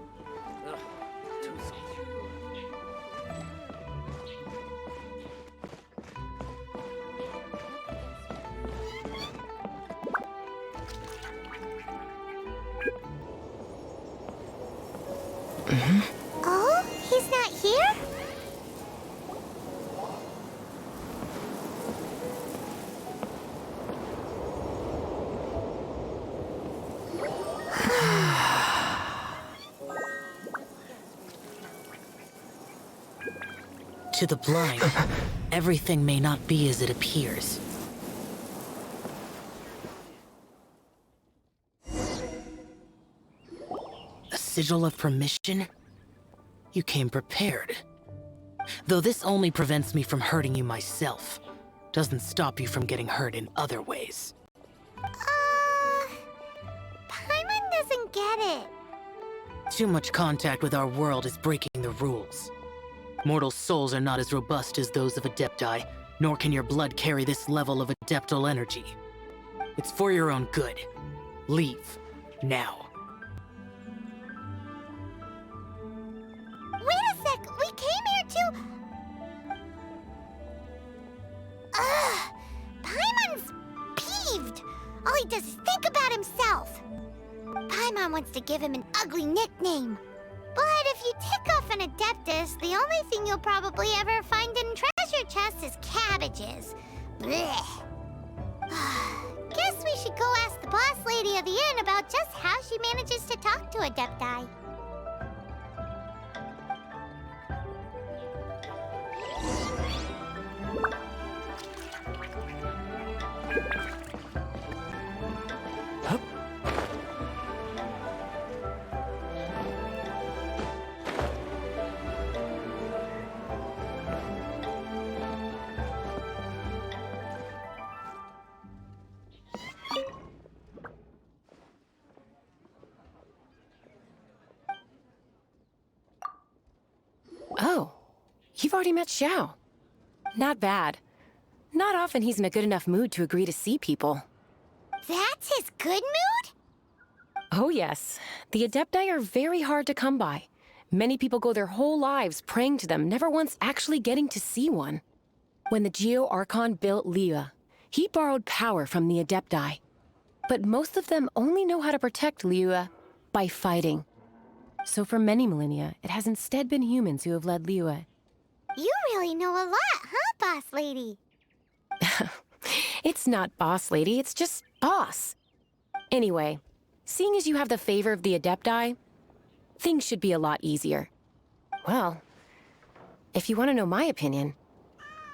Oh, he's not here? To the blind, everything may not be as it appears. A sigil of permission? You came prepared. Though this only prevents me from hurting you myself, doesn't stop you from getting hurt in other ways. Paimon doesn't get it. Too much contact with our world is breaking the rules. Mortal souls are not as robust as those of Adepti, nor can your blood carry this level of adeptal energy. It's for your own good. Leave. Now. Wait a sec, we came here to... Ugh! Paimon's peeved! All he does is think about himself. Paimon wants to give him an ugly nickname. But if you tick off an Adeptus, the only thing you'll probably ever find in treasure chests is cabbages. Blech. Guess we should go ask the boss lady of the inn about just how she manages to talk to Adepti. Oh, you've already met Xiao. Not bad. Not often he's in a good enough mood to agree to see people. That's his good mood? Oh yes. The Adepti are very hard to come by. Many people go their whole lives praying to them, never once actually getting to see one. When the Geo Archon built Liyue, he borrowed power from the Adepti. But most of them only know how to protect Liyue by fighting. So for many millennia, it has instead been humans who have led Liyue. You really know a lot, huh, boss lady? It's not boss lady, it's just boss. Anyway, seeing as you have the favor of the Adepti, things should be a lot easier. Well, if you want to know my opinion,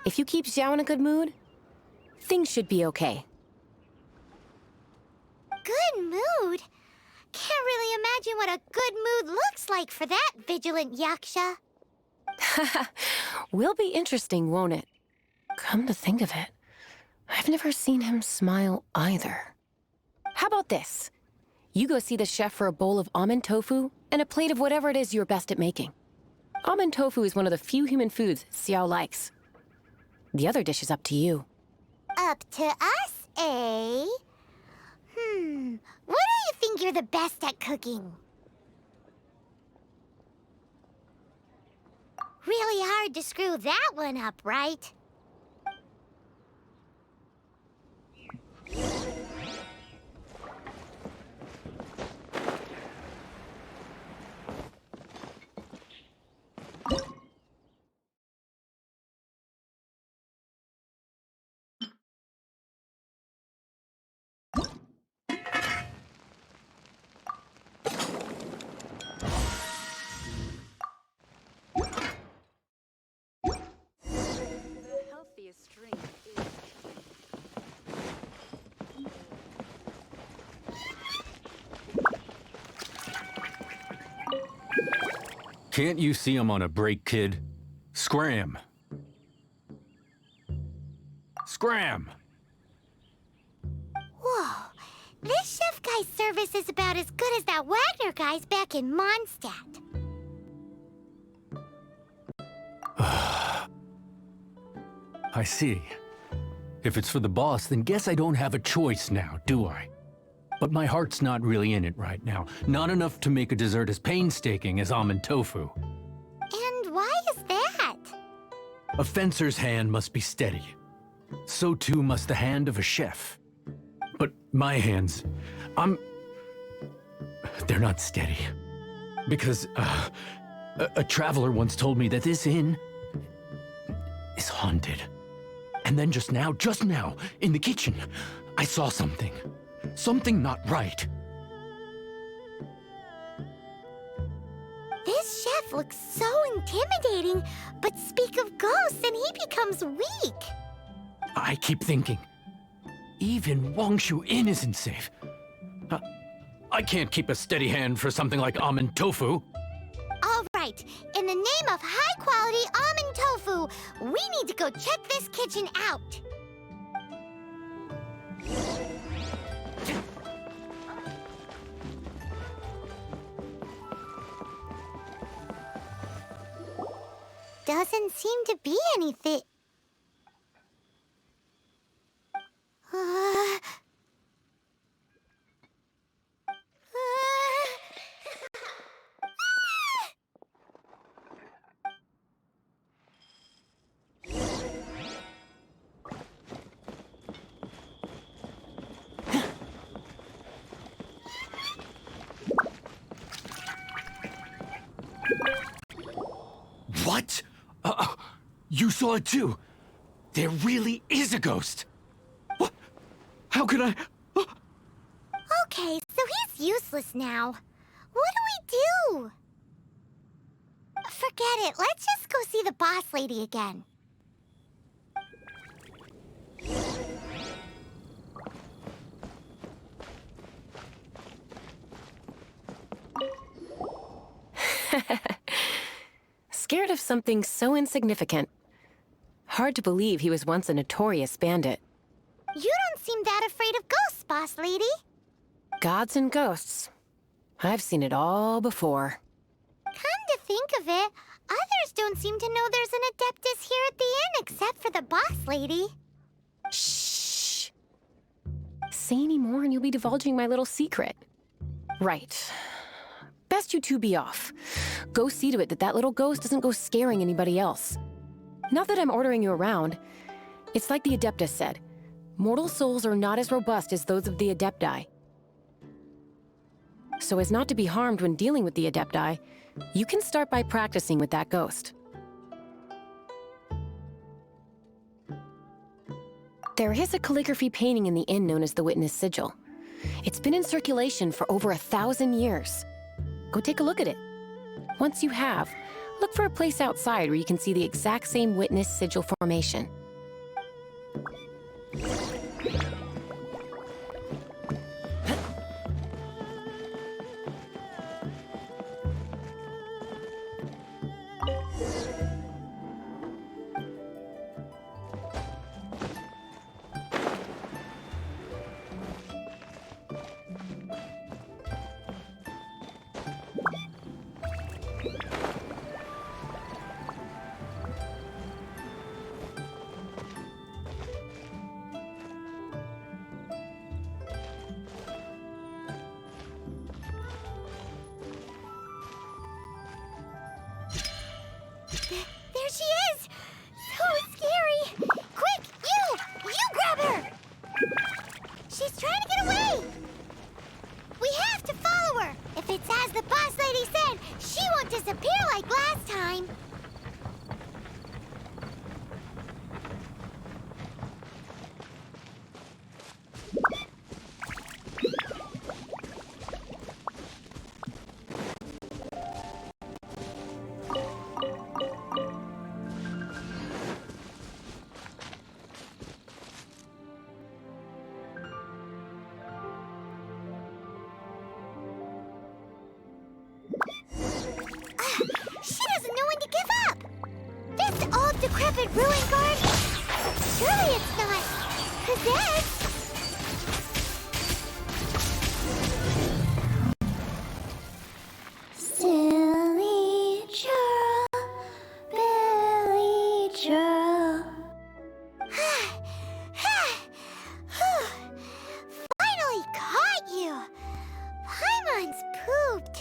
if you keep Xiao in a good mood, things should be okay. Good mood? Can't really imagine what a good mood looks like for that vigilant yaksha. Will be interesting, won't it? Come to think of it, I've never seen him smile either. How about this? You go see the chef for a bowl of almond tofu and a plate of whatever it is you're best at making. Almond tofu is one of the few human foods Xiao likes. The other dish is up to you. Up to us, eh? What do you think you're the best at cooking? Really hard to screw that one up, right? Can't you see I'm on a break, kid? Scram! Scram! Whoa. This chef guy's service is about as good as that Wagner guy's back in Mondstadt. I see. If it's for the boss, then guess I don't have a choice now, do I? But my heart's not really in it right now. Not enough to make a dessert as painstaking as almond tofu. And why is that? A fencer's hand must be steady. So too must the hand of a chef. But my hands, they're not steady. Because, a traveler once told me that this inn is haunted. And then just now, in the kitchen, I saw something. Something not right. This chef looks so intimidating, but speak of ghosts and he becomes weak. I keep thinking, even Wangshu Inn isn't safe. I can't keep a steady hand for something like almond tofu. All right, in the name of high-quality almond tofu, we need to go check this kitchen out. Doesn't seem to be anything. What? You saw it too? There really is a ghost! What? How could I... Okay, so he's useless now. What do we do? Forget it. Let's just go see the boss lady again. Scared of something so insignificant. Hard to believe he was once a notorious bandit. You don't seem that afraid of ghosts, boss lady. Gods and ghosts. I've seen it all before. Come to think of it, others don't seem to know there's an Adeptus here at the inn except for the boss lady. Shh. Say any more and you'll be divulging my little secret. Right. Best you two be off. Go see to it that that little ghost doesn't go scaring anybody else. Not that I'm ordering you around. It's like the Adeptus said. Mortal souls are not as robust as those of the Adepti. So as not to be harmed when dealing with the Adepti, you can start by practicing with that ghost. There is a calligraphy painting in the inn known as the Witness Sigil. It's been in circulation for over 1,000 years. Go take a look at it. Once you have, look for a place outside where you can see the exact same Witness Sigil formation. There she is! So scary! Quick, you grab her! She's trying to get away! We have to follow her! If it's as the boss lady said, she won't disappear like last time! decrepit ruin guard? Surely it's not possessed. Silly churl, Billy churl. Finally caught you! Paimon's pooped.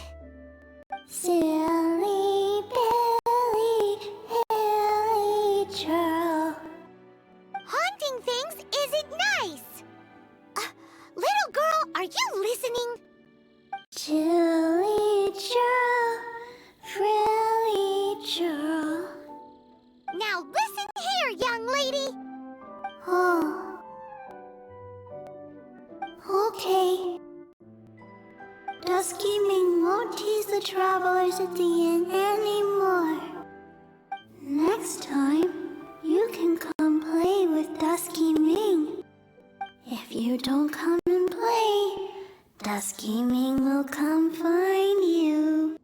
Silly Billy, Hilly churl. Haunting things isn't nice. Little girl, are you listening? Chilly churl, frilly churl. Now listen here, young lady. Oh. Okay. Dusky Ming won't tease the travelers at the inn anymore. Next time, you can come play with Dusky Ming. If you don't come and play, Dusky Ming will come find you.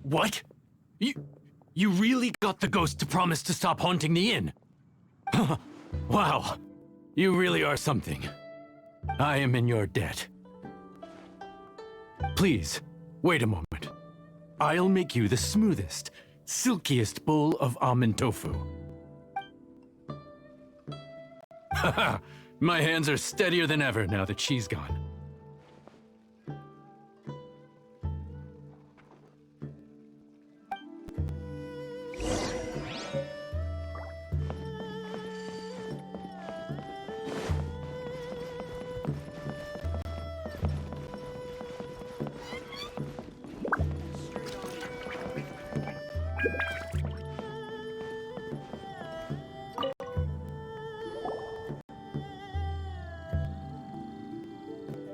What? You really got the ghost to promise to stop haunting the inn? Wow. You really are something. I am in your debt. Please, wait a moment. I'll make you the smoothest, silkiest bowl of almond tofu. Haha, my hands are steadier than ever now that she's gone.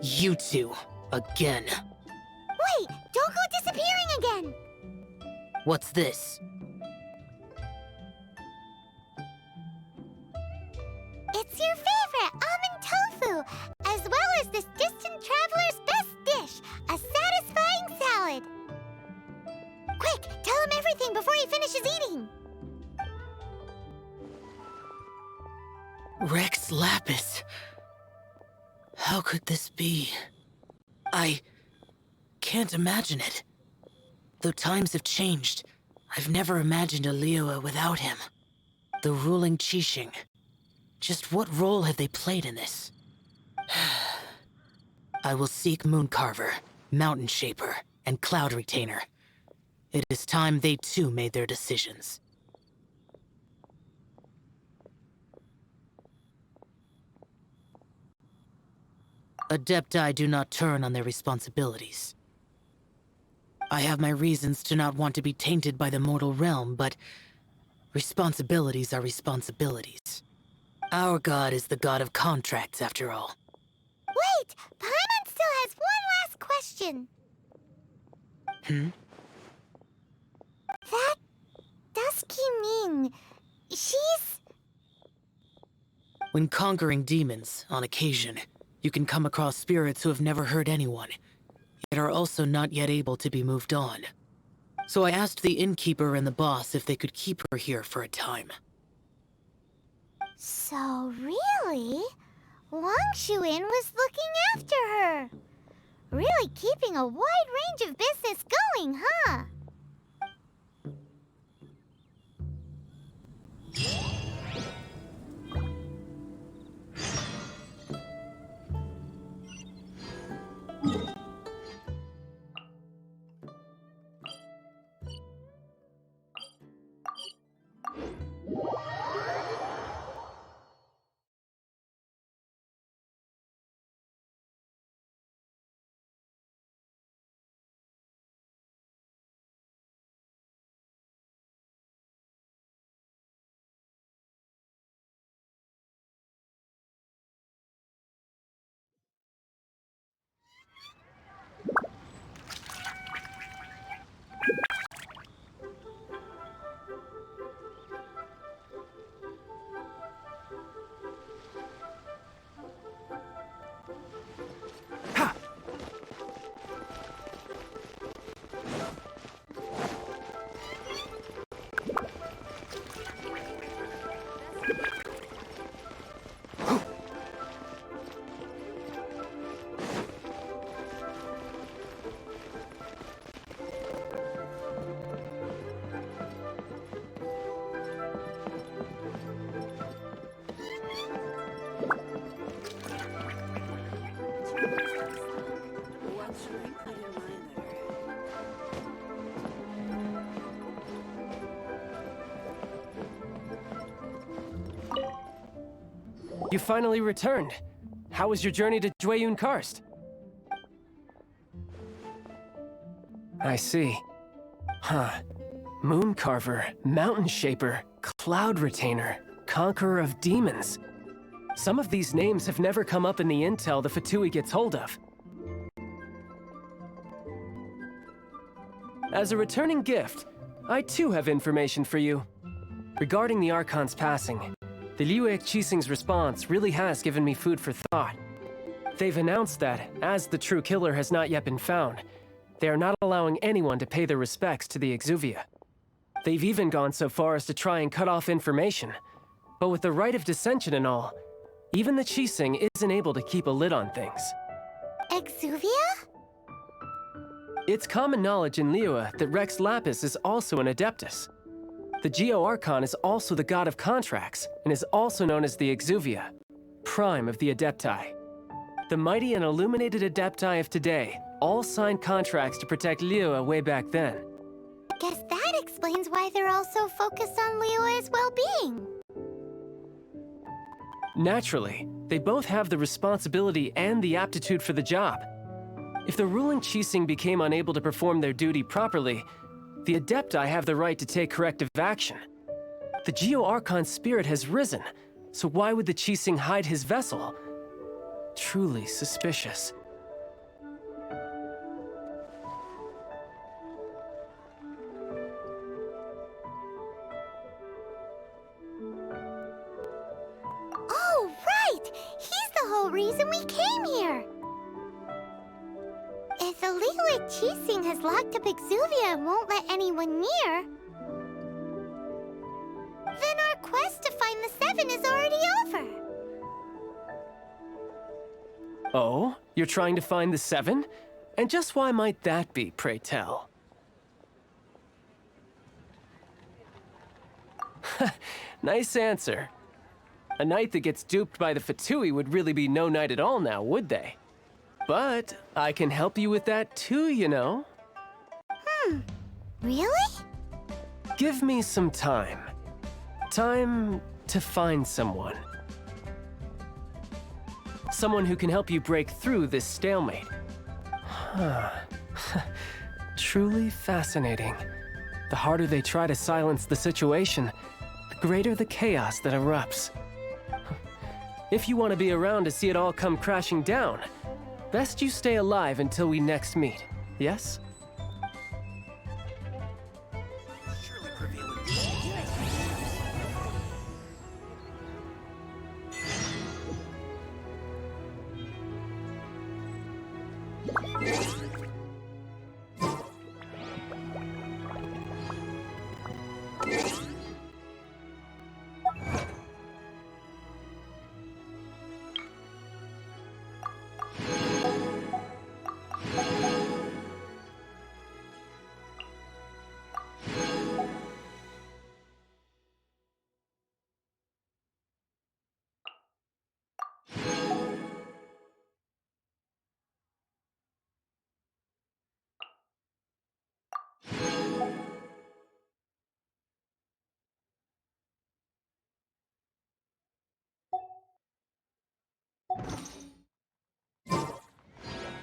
You two, again. Wait, don't go disappearing again! What's this? It's your favorite almond tofu, as well as this distant traveler's best dish, a satisfying salad. Quick, tell him everything before he finishes eating. Rex Lapis. How could this be? I can't imagine it. Though times have changed, I've never imagined a Liyue without him. The ruling Qixing. Just what role have they played in this? I will seek Mooncarver, Mountain Shaper, and Cloud Retainer. It is time they too made their decisions. Adepti do not turn on their responsibilities. I have my reasons to not want to be tainted by the mortal realm, but responsibilities are responsibilities. Our god is the god of contracts, after all. Wait! Paimon still has one last question. That Dusky Ming, she's... When conquering demons, on occasion, you can come across spirits who have never hurt anyone, yet are also not yet able to be moved on. So I asked the innkeeper and the boss if they could keep her here for a time. So really, Wangshu Inn was looking after her. Really keeping a wide range of business going, huh? You finally returned. How was your journey to Jueyun Karst? I see. Huh. Moon Carver, Mountain Shaper, Cloud Retainer, Conqueror of Demons. Some of these names have never come up in the intel the Fatui gets hold of. As a returning gift, I too have information for you. Regarding the Archon's passing, the Liyue Qixing's response really has given me food for thought. They've announced that, as the true killer has not yet been found, they are not allowing anyone to pay their respects to the Exuvia. They've even gone so far as to try and cut off information. But with the right of dissension and all, even the Qixing isn't able to keep a lid on things. Exuvia? It's common knowledge in Liyue that Rex Lapis is also an Adeptus. The Geo-Archon is also the god of contracts, and is also known as the Exuvia, prime of the Adepti. The mighty and illuminated Adepti of today all signed contracts to protect Liyue way back then. Guess that explains why they're all so focused on Liyue's well-being. Naturally, they both have the responsibility and the aptitude for the job. If the ruling Qixing became unable to perform their duty properly, the Adepti have the right to take corrective action. The Geo-Archon's spirit has risen, so why would the Qixing hide his vessel? Truly suspicious. Oh, right! He's the whole reason we came here! If the Liyue Qixing has locked up Exuvia and won't let anyone near, then our quest to find the Seven is already over. Oh? You're trying to find the Seven? And just why might that be, pray tell? Nice answer. A knight that gets duped by the Fatui would really be no knight at all now, would they? But I can help you with that too, you know. Really? Give me some time. Time to find someone. Someone who can help you break through this stalemate. Truly fascinating. The harder they try to silence the situation, the greater the chaos that erupts. If you want to be around to see it all come crashing down, best you stay alive until we next meet, yes?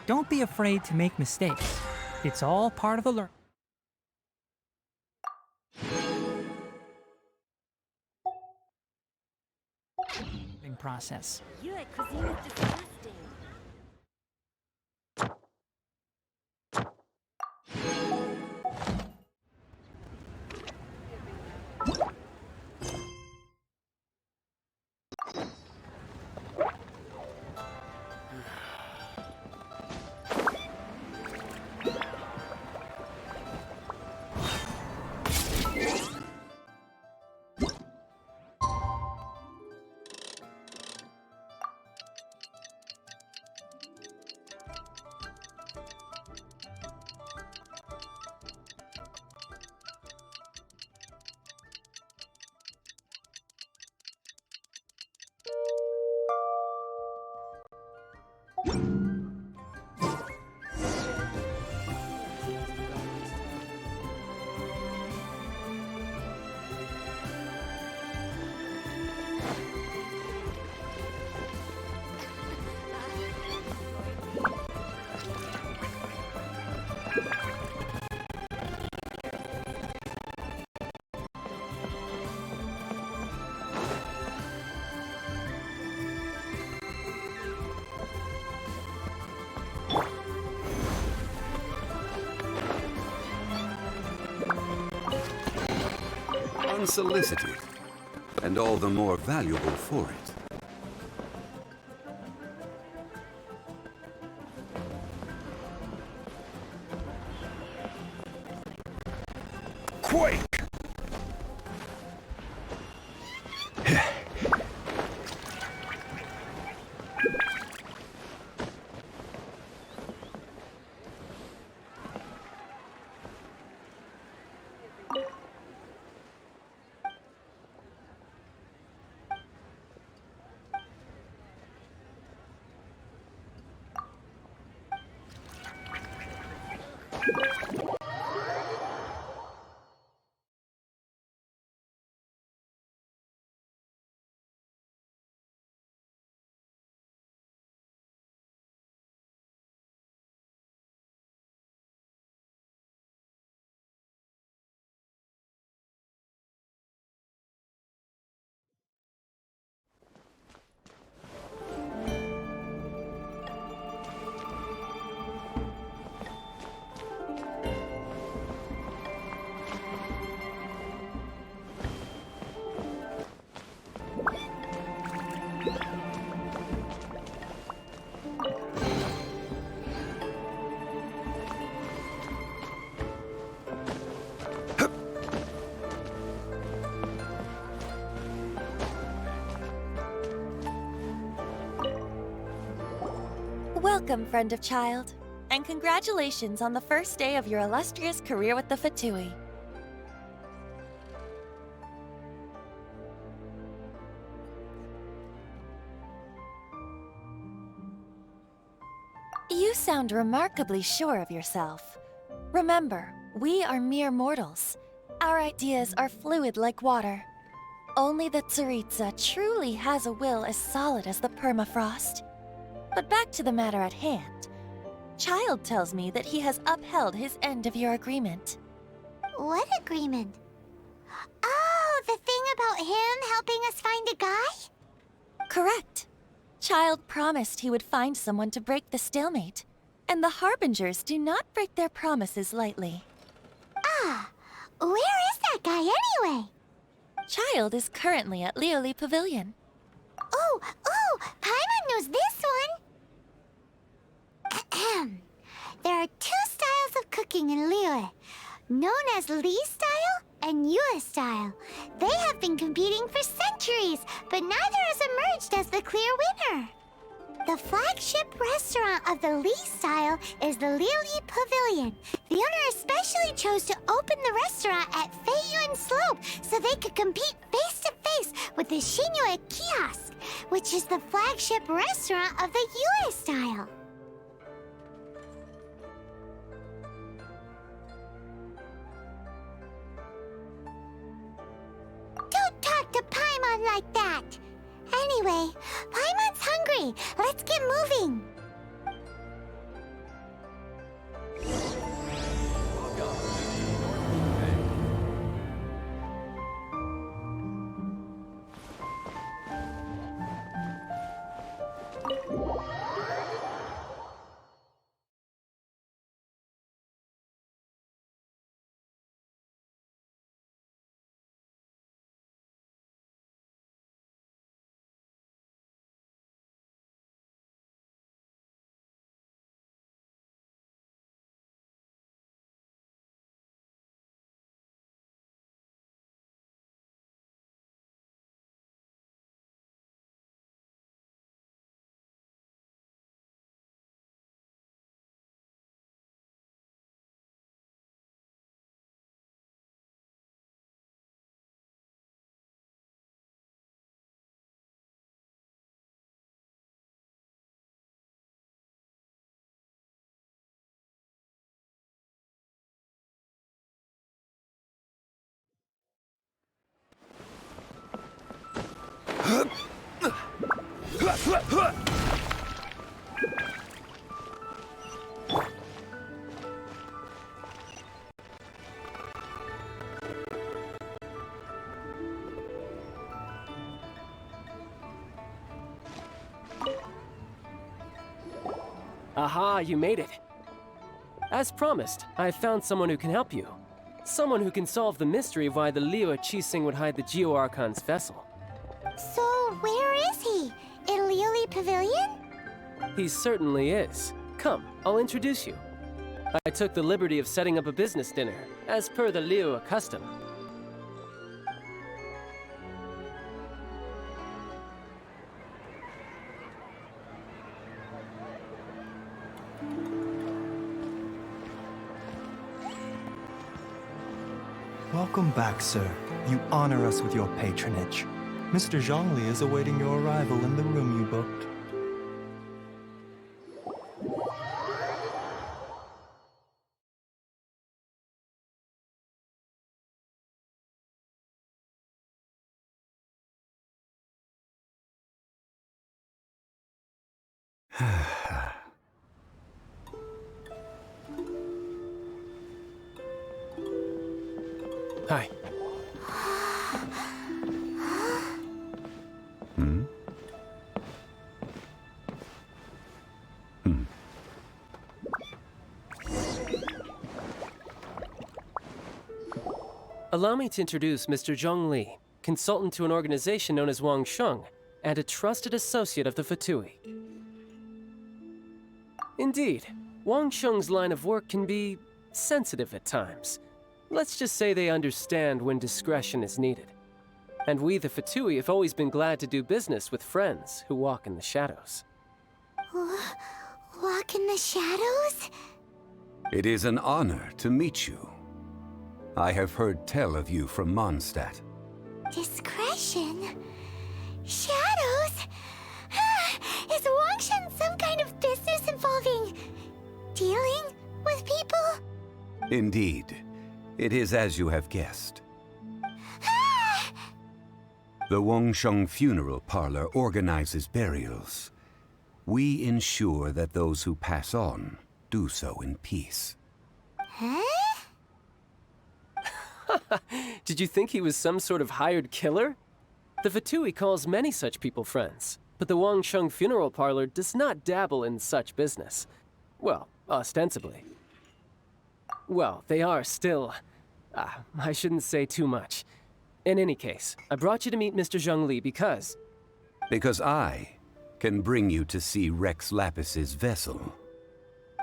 Don't be afraid to make mistakes. It's all part of the learning process. Your cuisine is disgusting. unsolicited, and all the more valuable for it. Quake! Welcome, friend of child, and congratulations on the first day of your illustrious career with the Fatui. You sound remarkably sure of yourself. Remember, we are mere mortals. Our ideas are fluid like water. Only the Tsaritsa truly has a will as solid as the permafrost. But back to the matter at hand. Child tells me that he has upheld his end of your agreement. What agreement? Oh, the thing about him helping us find a guy? Correct. Child promised he would find someone to break the stalemate. And the Harbingers do not break their promises lightly. Ah, where is that guy anyway? Child is currently at Lioli Pavilion. Oh, Paimon knows this one! There are two styles of cooking in Liyue, known as Li style and Yue style. They have been competing for centuries, but neither has emerged as the clear winner. The flagship restaurant of the Li style is the Lioli Pavilion. The owner especially chose to open the restaurant at Feiyuan Slope so they could compete face-to-face with the Shinyue Kiosk, which is the flagship restaurant of the Yue style. Don't talk to Paimon like that! Anyway, Paimon's hungry. Let's get moving. Aha, you made it. As promised, I found someone who can help you. Someone who can solve the mystery of why the Liyue Qixing would hide the Geo-Archon's vessel. So, where is he? In Liyue Pavilion? He certainly is. Come, I'll introduce you. I took the liberty of setting up a business dinner, as per the Liyue custom. Welcome back, sir. You honor us with your patronage. Mr. Zhongli is awaiting your arrival in the room you booked. Hi. Allow me to introduce Mr. Zhongli, consultant to an organization known as Wangsheng, and a trusted associate of the Fatui. Indeed, Wangsheng's line of work can be sensitive at times. Let's just say they understand when discretion is needed. And we, the Fatui, have always been glad to do business with friends who walk in the shadows. Walk in the shadows? It is an honor to meet you. I have heard tell of you from Mondstadt. Discretion? Shadows? Is Wangshen some kind of business involving dealing with people? Indeed. It is as you have guessed. The Wangsheng Funeral Parlor organizes burials. We ensure that those who pass on do so in peace. Huh? Did you think he was some sort of hired killer? The Fatui calls many such people friends, but the Wangsheng Funeral Parlor does not dabble in such business. Well, ostensibly. Well, they are still... I shouldn't say too much. In any case, I brought you to meet Mr. Zhongli because... Because I can bring you to see Rex Lapis's vessel.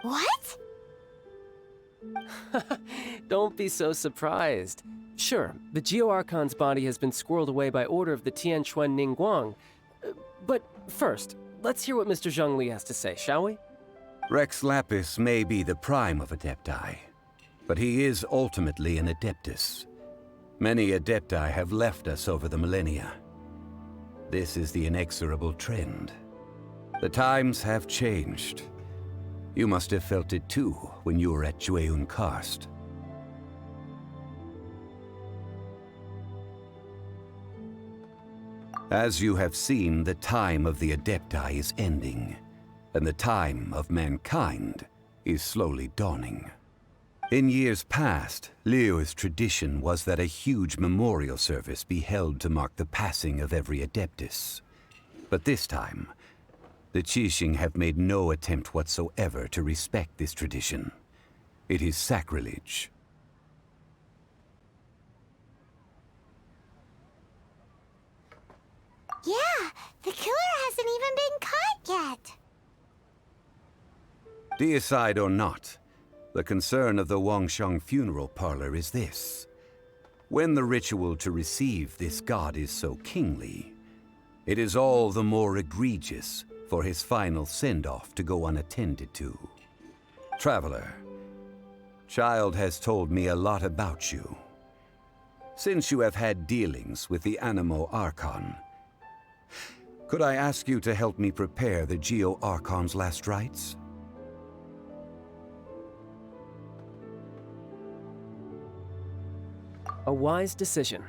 What? Don't be so surprised. Sure, the Geo-Archon's body has been squirreled away by order of the Tianquan Ningguang. But first, let's hear what Mr. Zhongli has to say, shall we? Rex Lapis may be the prime of Adepti, but he is ultimately an Adeptus. Many Adepti have left us over the millennia. This is the inexorable trend. The times have changed. You must have felt it too when you were at Jueyun Karst. As you have seen, the time of the Adepti is ending, and the time of mankind is slowly dawning. In years past, Liyue's tradition was that a huge memorial service be held to mark the passing of every Adeptus. But this time, the Qixing have made no attempt whatsoever to respect this tradition. It is sacrilege. Yeah, the killer hasn't even been caught yet. Deicide or not, the concern of the Wangsheng Funeral Parlor is this. When the ritual to receive this god is so kingly, it is all the more egregious for his final send-off to go unattended to. Traveler, Child has told me a lot about you. Since you have had dealings with the Animo Archon, could I ask you to help me prepare the Geo Archon's last rites? A wise decision.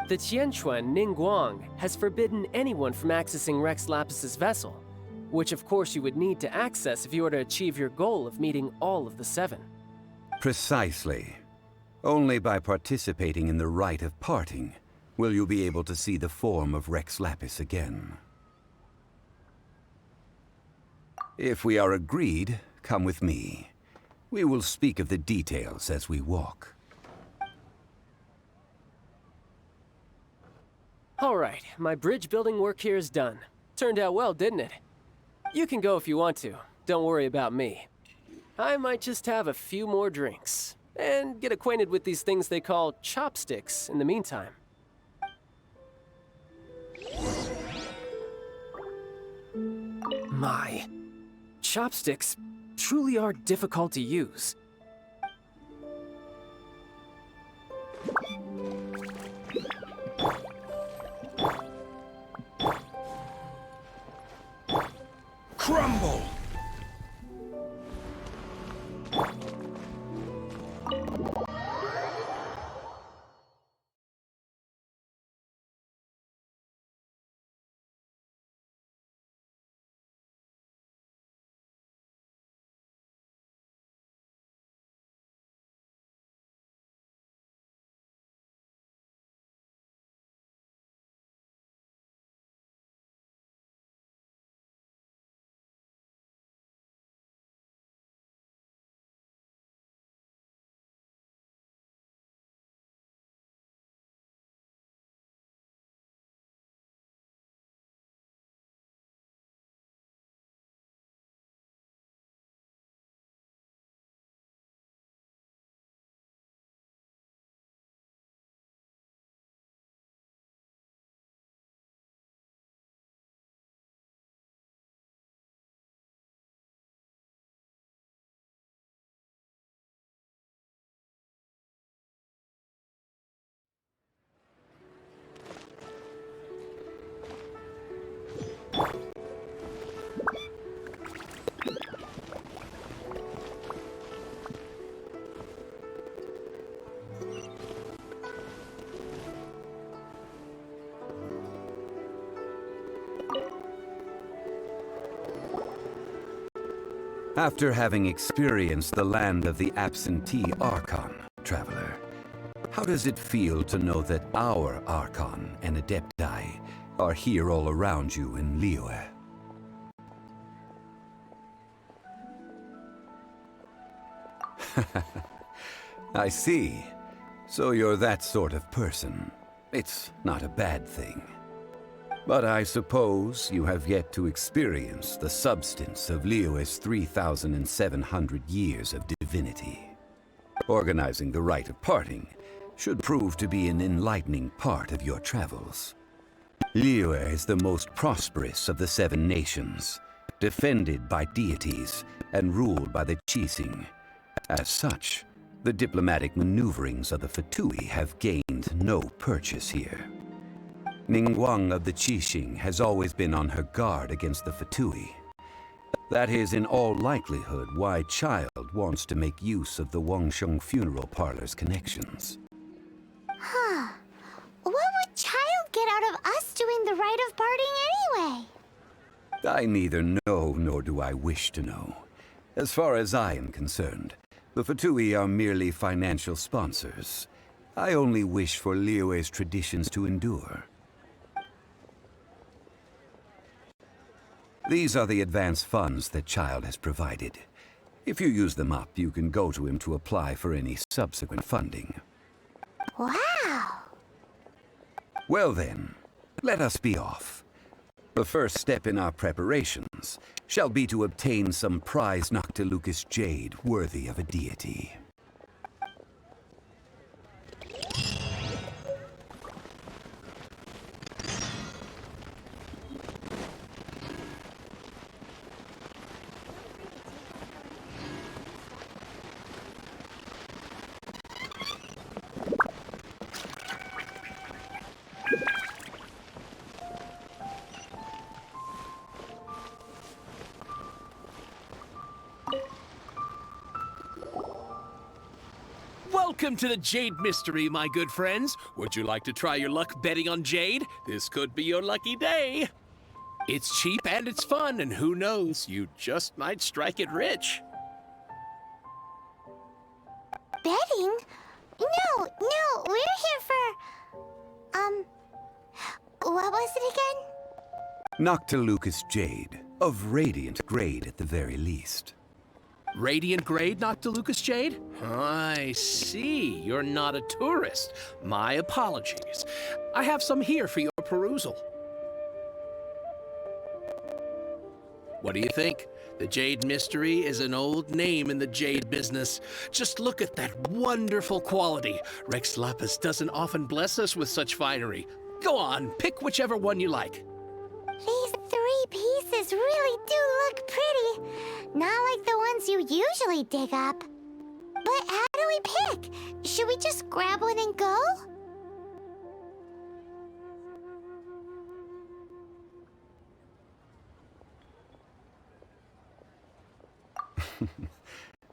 The Tianquan Ningguang has forbidden anyone from accessing Rex Lapis's vessel, which of course you would need to access if you were to achieve your goal of meeting all of the seven. Precisely. Only by participating in the rite of parting will you be able to see the form of Rex Lapis again. If we are agreed, come with me. We will speak of the details as we walk. All right, my bridge building work here is done. Turned out well, didn't it? You can go if you want to. Don't worry about me. I might just have a few more drinks and get acquainted with these things they call chopsticks in the meantime. My, chopsticks truly are difficult to use. Crumble! After having experienced the land of the absentee Archon, traveler, how does it feel to know that our Archon and Adepti are here all around you in Liyue? I see. So you're that sort of person. It's not a bad thing. But I suppose you have yet to experience the substance of Liyue's 3,700 years of divinity. Organizing the rite of parting should prove to be an enlightening part of your travels. Liyue is the most prosperous of the 7 nations, defended by deities and ruled by the Qixing. As such, the diplomatic maneuverings of the Fatui have gained no purchase here. Ningguang of the Qixing has always been on her guard against the Fatui. That is in all likelihood why Child wants to make use of the Wangsheng funeral parlor's connections. Huh. What would Child get out of us doing the rite of parting anyway? I neither know nor do I wish to know. As far as I am concerned, the Fatui are merely financial sponsors. I only wish for Liyue's traditions to endure. These are the advance funds that Child has provided. If you use them up, you can go to him to apply for any subsequent funding. Wow! Well then, let us be off. The first step in our preparations shall be to obtain some prized Noctilucous jade worthy of a deity. Welcome to the Jade Mystery, my good friends. Would you like to try your luck betting on Jade? This could be your lucky day. It's cheap and it's fun, and who knows, you just might strike it rich. Betting? No, we're here for... what was it again? Noctilucous jade, of radiant grade at the very least. Radiant grade Noctilucous jade? I see. You're not a tourist. My apologies. I have some here for your perusal. What do you think? The Jade Mystery is an old name in the jade business. Just look at that wonderful quality. Rex Lapis doesn't often bless us with such finery. Go on, pick whichever one you like. These 3 pieces really do look pretty. Not like the ones you usually dig up. But how do we pick? Should we just grab one and go?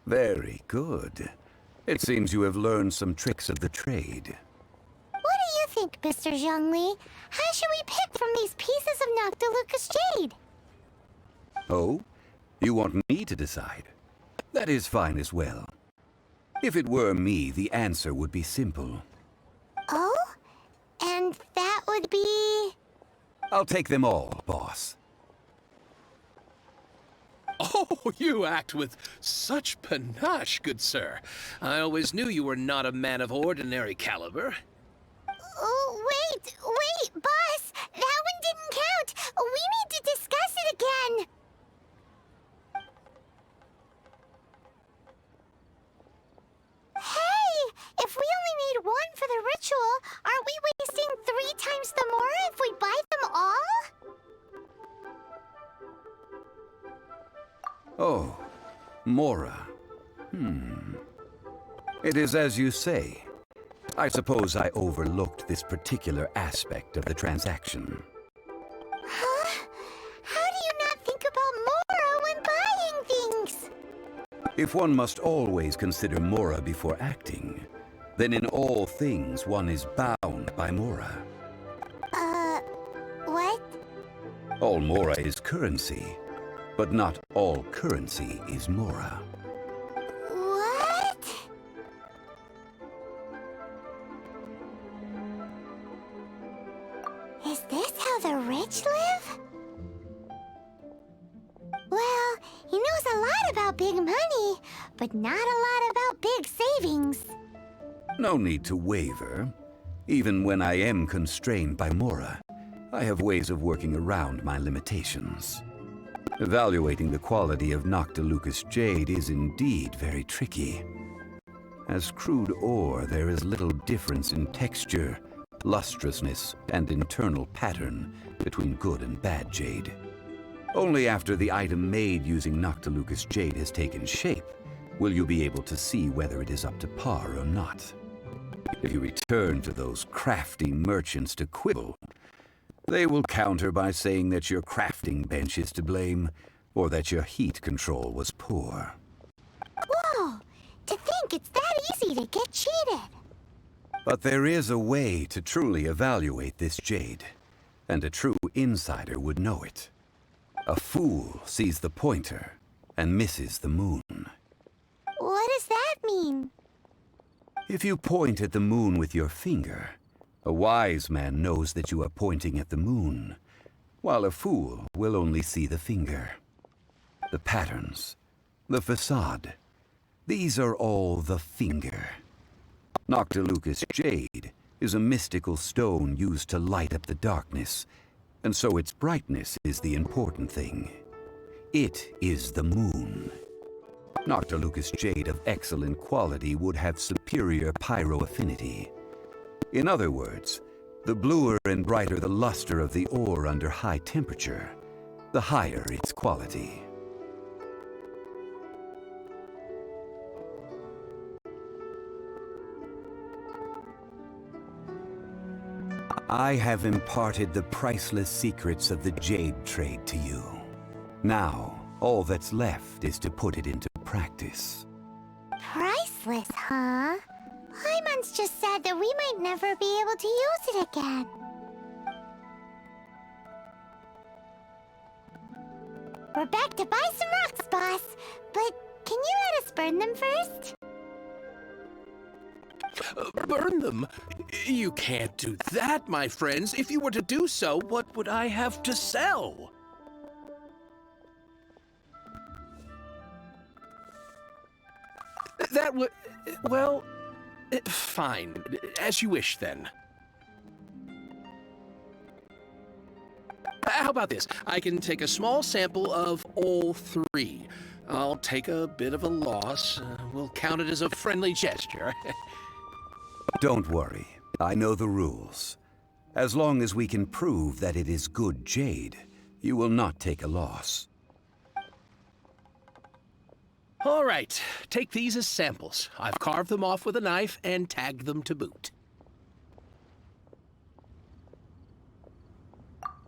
Very good. It seems you have learned some tricks of the trade. What do you think, Mr. Zhongli? How should we pick from these pieces of Noctilucous jade? Oh? You want me to decide? That is fine as well. If it were me, the answer would be simple. Oh? And that would be... I'll take them all, boss. Oh, you act with such panache, good sir. I always knew you were not a man of ordinary caliber. Oh, wait, boss! That one didn't count! We need to discuss it again! Hey! If we only need one for the ritual, aren't we wasting 3 times the more if we buy them all? Oh, Mora. It is as you say. I suppose I overlooked this particular aspect of the transaction. Huh? How do you not think about Mora when buying things? If one must always consider Mora before acting, then in all things one is bound by Mora. What? All Mora is currency, but not all currency is Mora. What? Is this how the rich live? Well, he knows a lot about big money, but not a lot about big savings. No need to waver. Even when I am constrained by Mora, I have ways of working around my limitations. Evaluating the quality of Noctilucous jade is indeed very tricky. As crude ore, there is little difference in texture, lustrousness, and internal pattern between good and bad jade. Only after the item made using Noctilucous jade has taken shape will you be able to see whether it is up to par or not. If you return to those crafty merchants to quibble, they will counter by saying that your crafting bench is to blame, or that your heat control was poor. Whoa! To think it's that easy to get cheated! But there is a way to truly evaluate this jade, and a true insider would know it. A fool sees the pointer and misses the moon. What does that mean? If you point at the moon with your finger, a wise man knows that you are pointing at the moon, while a fool will only see the finger. The patterns, the facade, these are all the finger. Noctilucous jade is a mystical stone used to light up the darkness, and so its brightness is the important thing. It is the moon. Noctilucous jade of excellent quality would have superior pyro-affinity. In other words, the bluer and brighter the luster of the ore under high temperature, the higher its quality. I have imparted the priceless secrets of the jade trade to you. Now, all that's left is to put it into practice. Priceless, huh? Hyman's just said that we might never be able to use it again. We're back to buy some rocks, boss. But can you let us burn them first? Burn them? You can't do that, my friends. If you were to do so, what would I have to sell? That would... well... fine. As you wish, then. How about this? I can take a small sample of all three. I'll take a bit of a loss. We'll count it as a friendly gesture. Don't worry. I know the rules. As long as we can prove that it is good jade, you will not take a loss. All right. Take these as samples. I've carved them off with a knife and tagged them to boot.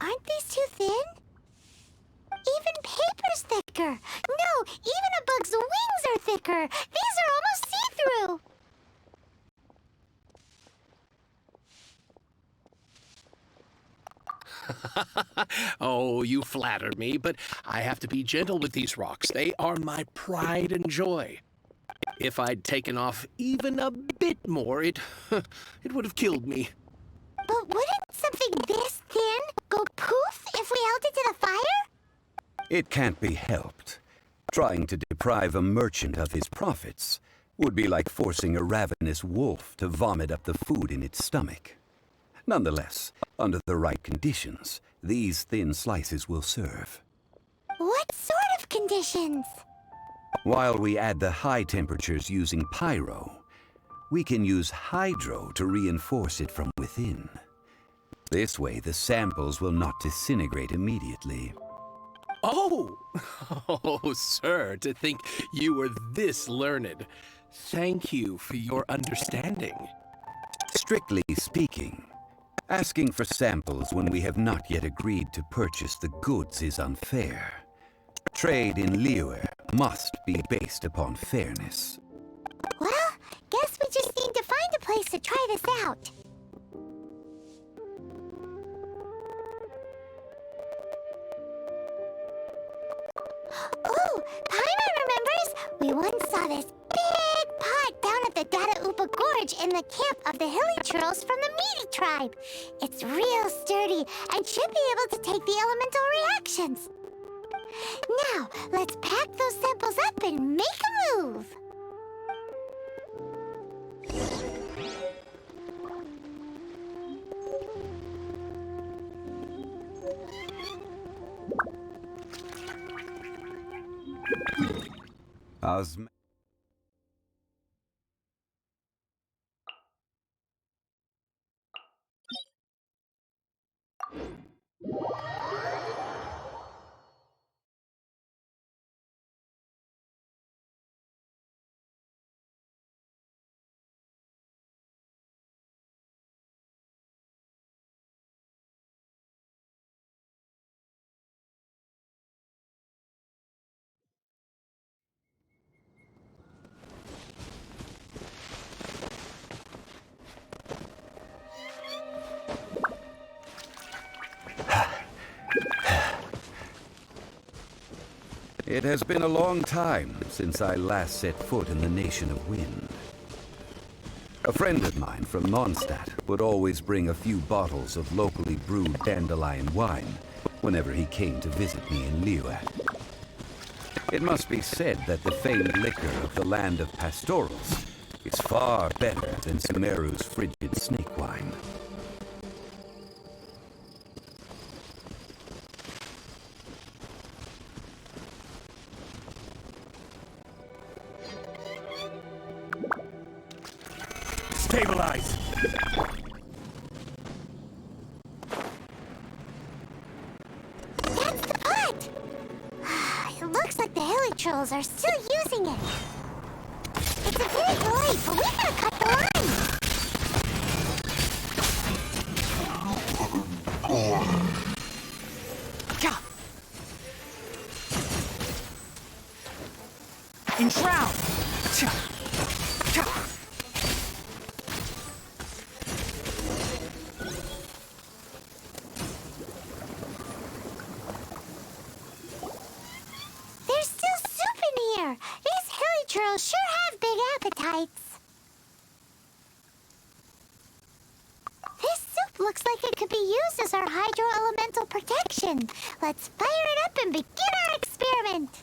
Aren't these too thin? Even paper's thicker. No, even a bug's wings are thicker. These are almost see-through. Oh, you flatter me, but I have to be gentle with these rocks. They are my pride and joy. If I'd taken off even a bit more, it would have killed me. But wouldn't something this thin go poof if we held it to the fire? It can't be helped. Trying to deprive a merchant of his profits would be like forcing a ravenous wolf to vomit up the food in its stomach. Nonetheless, under the right conditions, these thin slices will serve. What sort of conditions? While we add the high temperatures using pyro, we can use hydro to reinforce it from within. This way, the samples will not disintegrate immediately. Oh! Oh, sir, to think you were this learned. Thank you for your understanding. Strictly speaking, asking for samples when we have not yet agreed to purchase the goods is unfair. Trade in Liyue must be based upon fairness. Well, guess we just need to find a place to try this out. Ooh, Paimon remembers! We once saw this big pot down at the Dada Upa Gorge in the camp of the hilly churls from the Meaty tribe. It's real sturdy and should be able to take the elemental reactions. Now, let's pack those samples up and make a move. It has been a long time since I last set foot in the Nation of Wind. A friend of mine from Mondstadt would always bring a few bottles of locally brewed dandelion wine whenever he came to visit me in Liyue. It must be said that the famed liquor of the land of pastorals is far better than Sumeru's frigid snake wine. Stabilize! That's the pot! It looks like the hilly trolls are still using it. It's a bit late, but we gotta cut the line! Enshroud! There's still soup in here! These hilly trolls sure have big appetites. This soup looks like it could be used as our hydro-elemental protection. Let's fire it up and begin our experiment.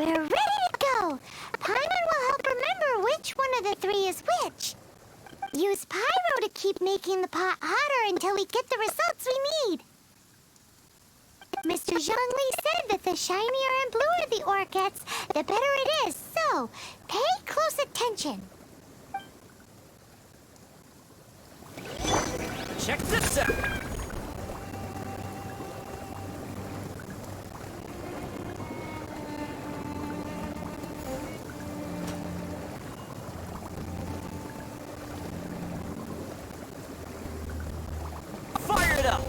We're ready to go! Paimon will help remember which one of the three is which. Use Pyro to keep making the pot hotter until we get the results we need. Mr. Zhongli said that the shinier and bluer the ore gets, the better it is, so pay close attention. Check this out! Fire it up!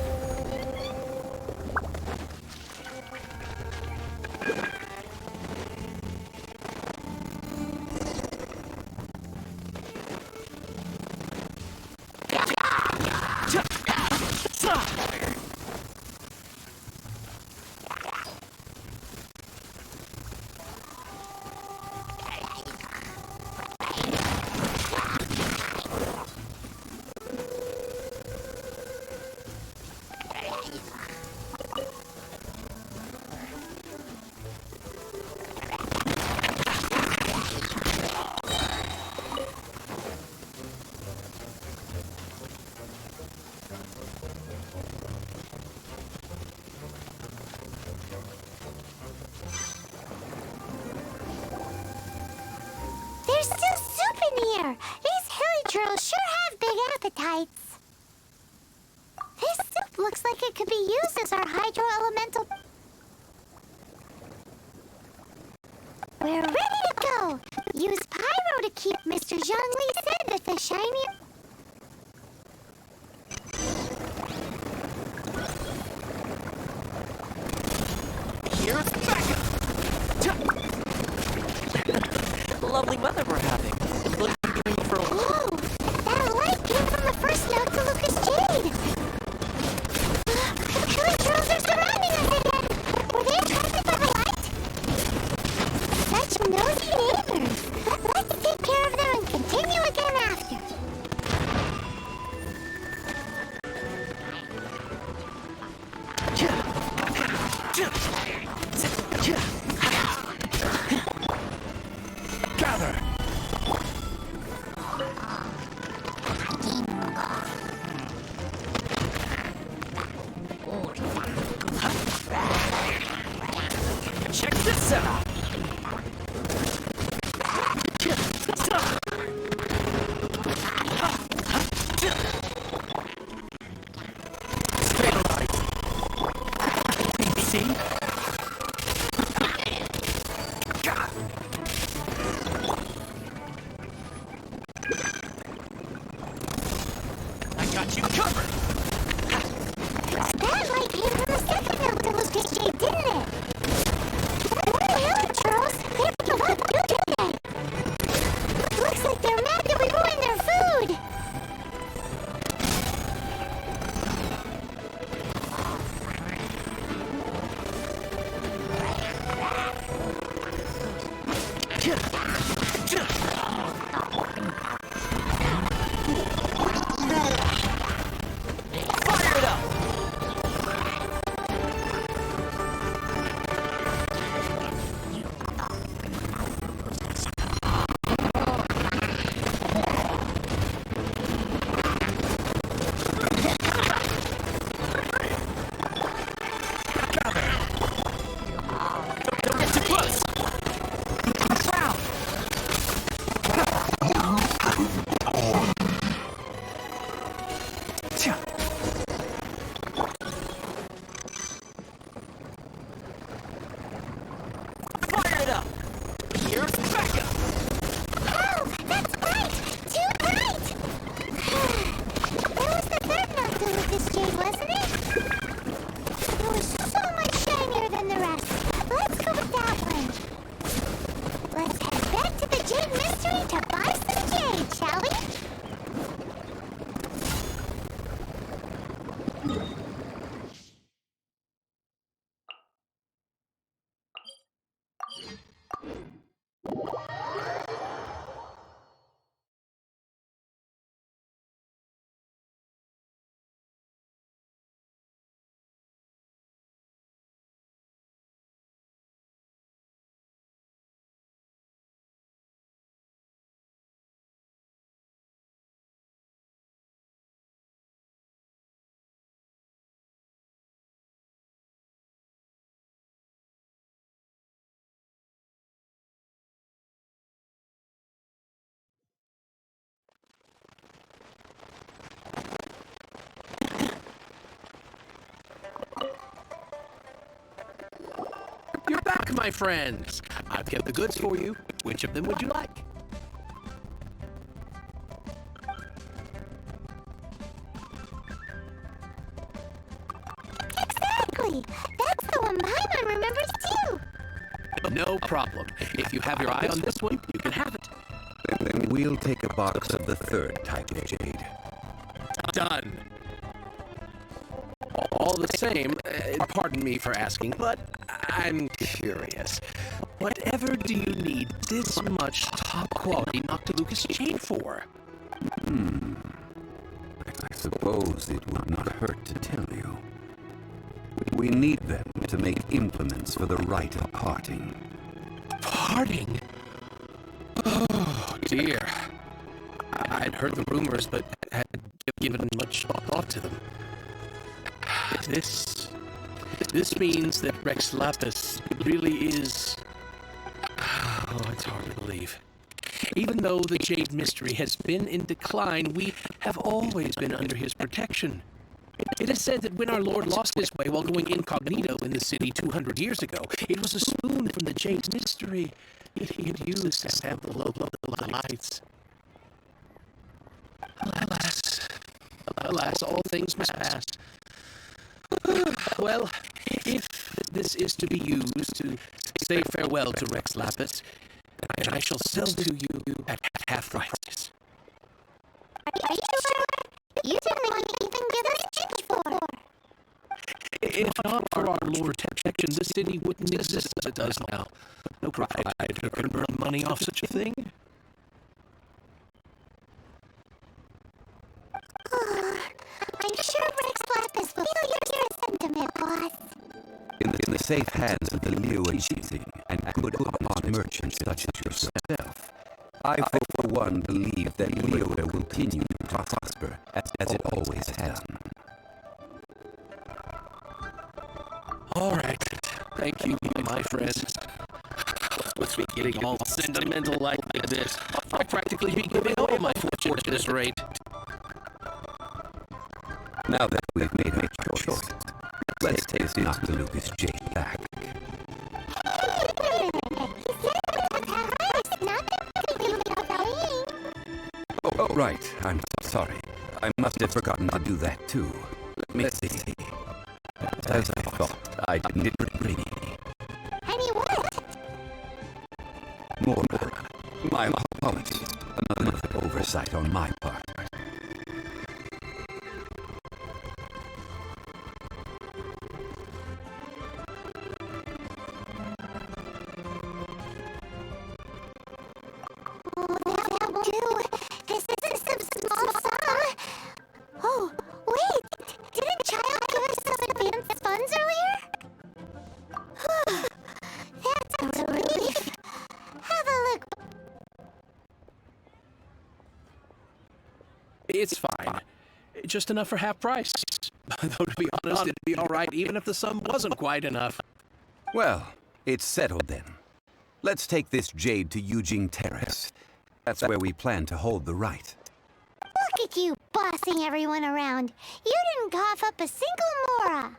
There's still soup in here. These hilly churls sure have big appetites. This soup looks like it could be used as our hydro-elemental... We're ready to go! Use Pyro to keep Mr. Zhongli said that the shinier... Here's backup! Lovely weather we're having. Looks like you're in for a Whoa! That light came from the first note to Lucas Jade! The killer trolls are surrounding us again! Were they attracted by the light? Such nosy neighbors! Let's take care of them and continue again after. Gather! Check this out! See? I got you covered! That light came from the second note to Lucas Jade, didn't it? The hell, Charles? They're picking up food today. Looks like they're mad that we ruined their food. You're back, my friends. I've kept the goods for you. Which of them would you like? Exactly! That's the one Paimon remembers too! No problem. If you have your eye on this one, you can have it. Then we'll take a box of the third type of jade. Done. All the same, pardon me for asking, but I'm curious. Whatever do you need this much top-quality Noctilucus jade for? I suppose it would not hurt to tell you. We need them to make implements for the rite of parting. Parting? Oh, dear. I'd heard the rumors, but had given much thought to them. This means that Rex Lapis really is... Oh, it's hard to believe. Even though the Jade Mystery has been in decline, we have always been under his protection. It is said that when our Lord lost his way while going incognito in the city 200 years ago, it was a spoon from the Jade Mystery that he had used to sample the lights. Alas, all things must pass. Well, if this is to be used to say farewell to Rex Lapis, then I shall sell to you at half price. Are you sure? You didn't want to even give us change for. If not for our Lord's protection, the city wouldn't exist as it does now. No proprietor could burn money off such a thing. I'm sure Rex Lapis will feel your sentiment, boss. In the safe hands of the Liyue Qixing and good honest merchants such as yourself, I for one believe that Liyue will continue to prosper as it always has. All right. Thank you, my friends. What's me getting all sentimental like this? I'd practically be giving away my fortune at this rate. Now that we've made our choice, let's take this Noctilucus jade back. Oh, right. I'm sorry. I must have forgotten to do that too. Let me see. As I thought, I didn't bring any. Any what? More. My apologies. Another oversight on my part. This isn't some small sum. Oh, wait! Didn't Child give us some advance funds earlier? That's a relief. Have a look. It's fine. Just enough for half price. Though to be honest, it'd be all right even if the sum wasn't quite enough. Well, it's settled then. Let's take this jade to Yujing Terrace. That's where we plan to hold the rite. Look at you bossing everyone around. You didn't cough up a single mora.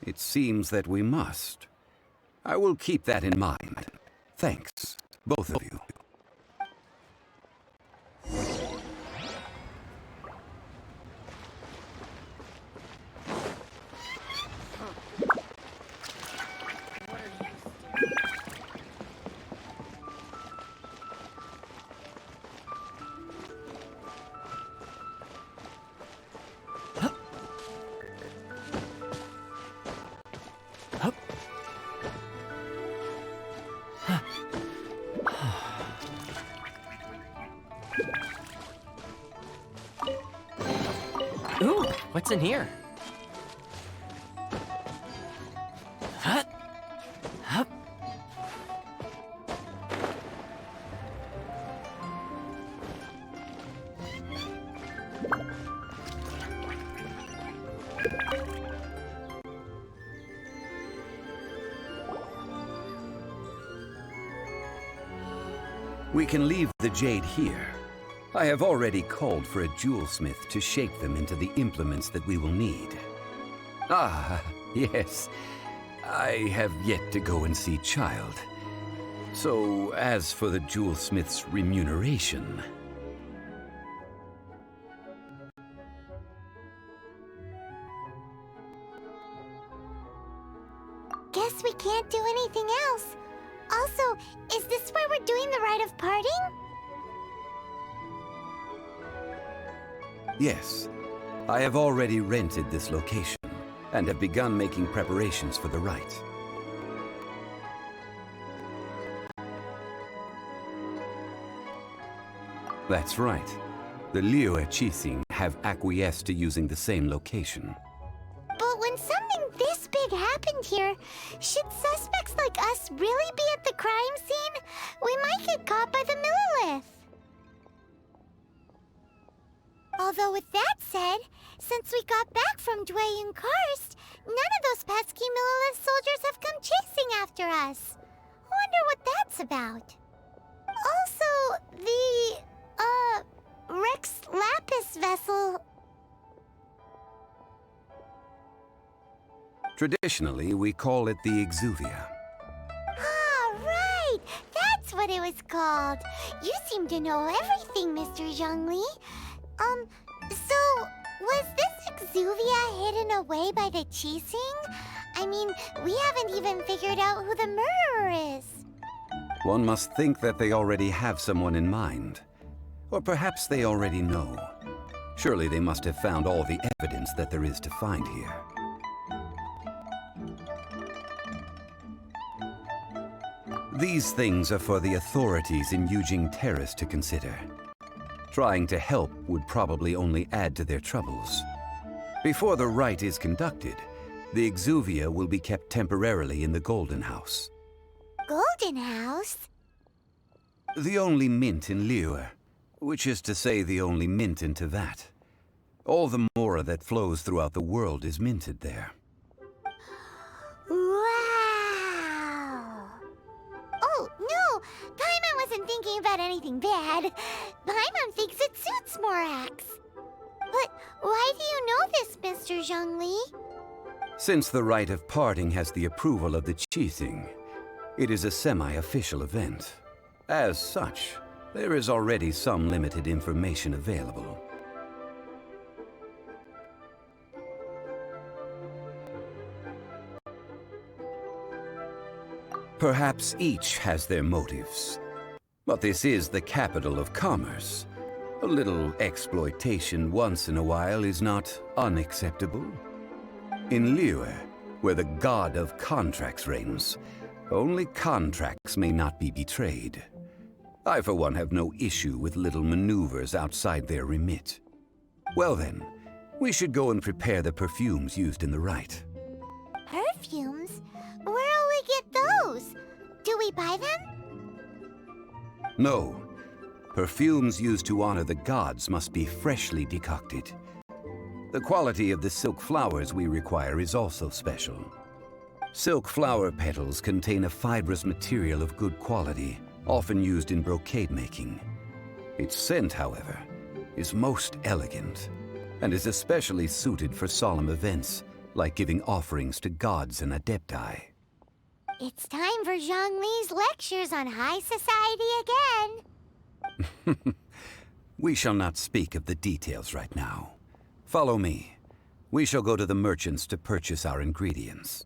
It seems that we must. I will keep that in mind. Thanks, both of you. Ooh, what's in here? Huh? Hup. We can leave the jade here. I have already called for a jewelsmith to shape them into the implements that we will need. Ah, yes. I have yet to go and see Child. So, as for the jewelsmith's remuneration... Guess we can't do anything else. Also, is this where we're doing the rite of parting? Yes. I have already rented this location, and have begun making preparations for the rite. That's right. The Liyue Qixing have acquiesced to using the same location. But when something this big happened here, should suspects like us really be at the crime scene? We might get caught by the Millilith. Although with that said, since we got back from Dwayun Karst, none of those pesky Millilith soldiers have come chasing after us. Wonder what that's about. Also, the, Rex Lapis vessel... Traditionally, we call it the Exuvia. Ah, right! That's what it was called. You seem to know everything, Mr. Zhongli. So, was this Exuvia hidden away by the Qixing? I mean, we haven't even figured out who the murderer is. One must think that they already have someone in mind. Or perhaps they already know. Surely they must have found all the evidence that there is to find here. These things are for the authorities in Yujing Terrace to consider. Trying to help would probably only add to their troubles. Before the rite is conducted, the Exuvia will be kept temporarily in the Golden House. Golden House? The only mint in Liyue, which is to say the only mint in Tevat. All the mora that flows throughout the world is minted there. Wow! Oh, no! Paimon wasn't thinking about anything bad. Paimon thinks it suits Morax. But why do you know this, Mr. Zhongli? Since the rite of parting has the approval of the Qixing, it is a semi-official event. As such, there is already some limited information available. Perhaps each has their motives. But this is the capital of commerce. A little exploitation once in a while is not unacceptable. In Liyue, where the god of contracts reigns, only contracts may not be betrayed. I, for one, have no issue with little maneuvers outside their remit. Well then, we should go and prepare the perfumes used in the rite. Perfumes? Where'll we get those? Do we buy them? No. Perfumes used to honor the gods must be freshly decocted. The quality of the silk flowers we require is also special. Silk flower petals contain a fibrous material of good quality, often used in brocade making. Its scent, however, is most elegant, and is especially suited for solemn events, like giving offerings to gods and adepti. It's time for Zhongli's lectures on high society again. We shall not speak of the details right now. Follow me. We shall go to the merchants to purchase our ingredients.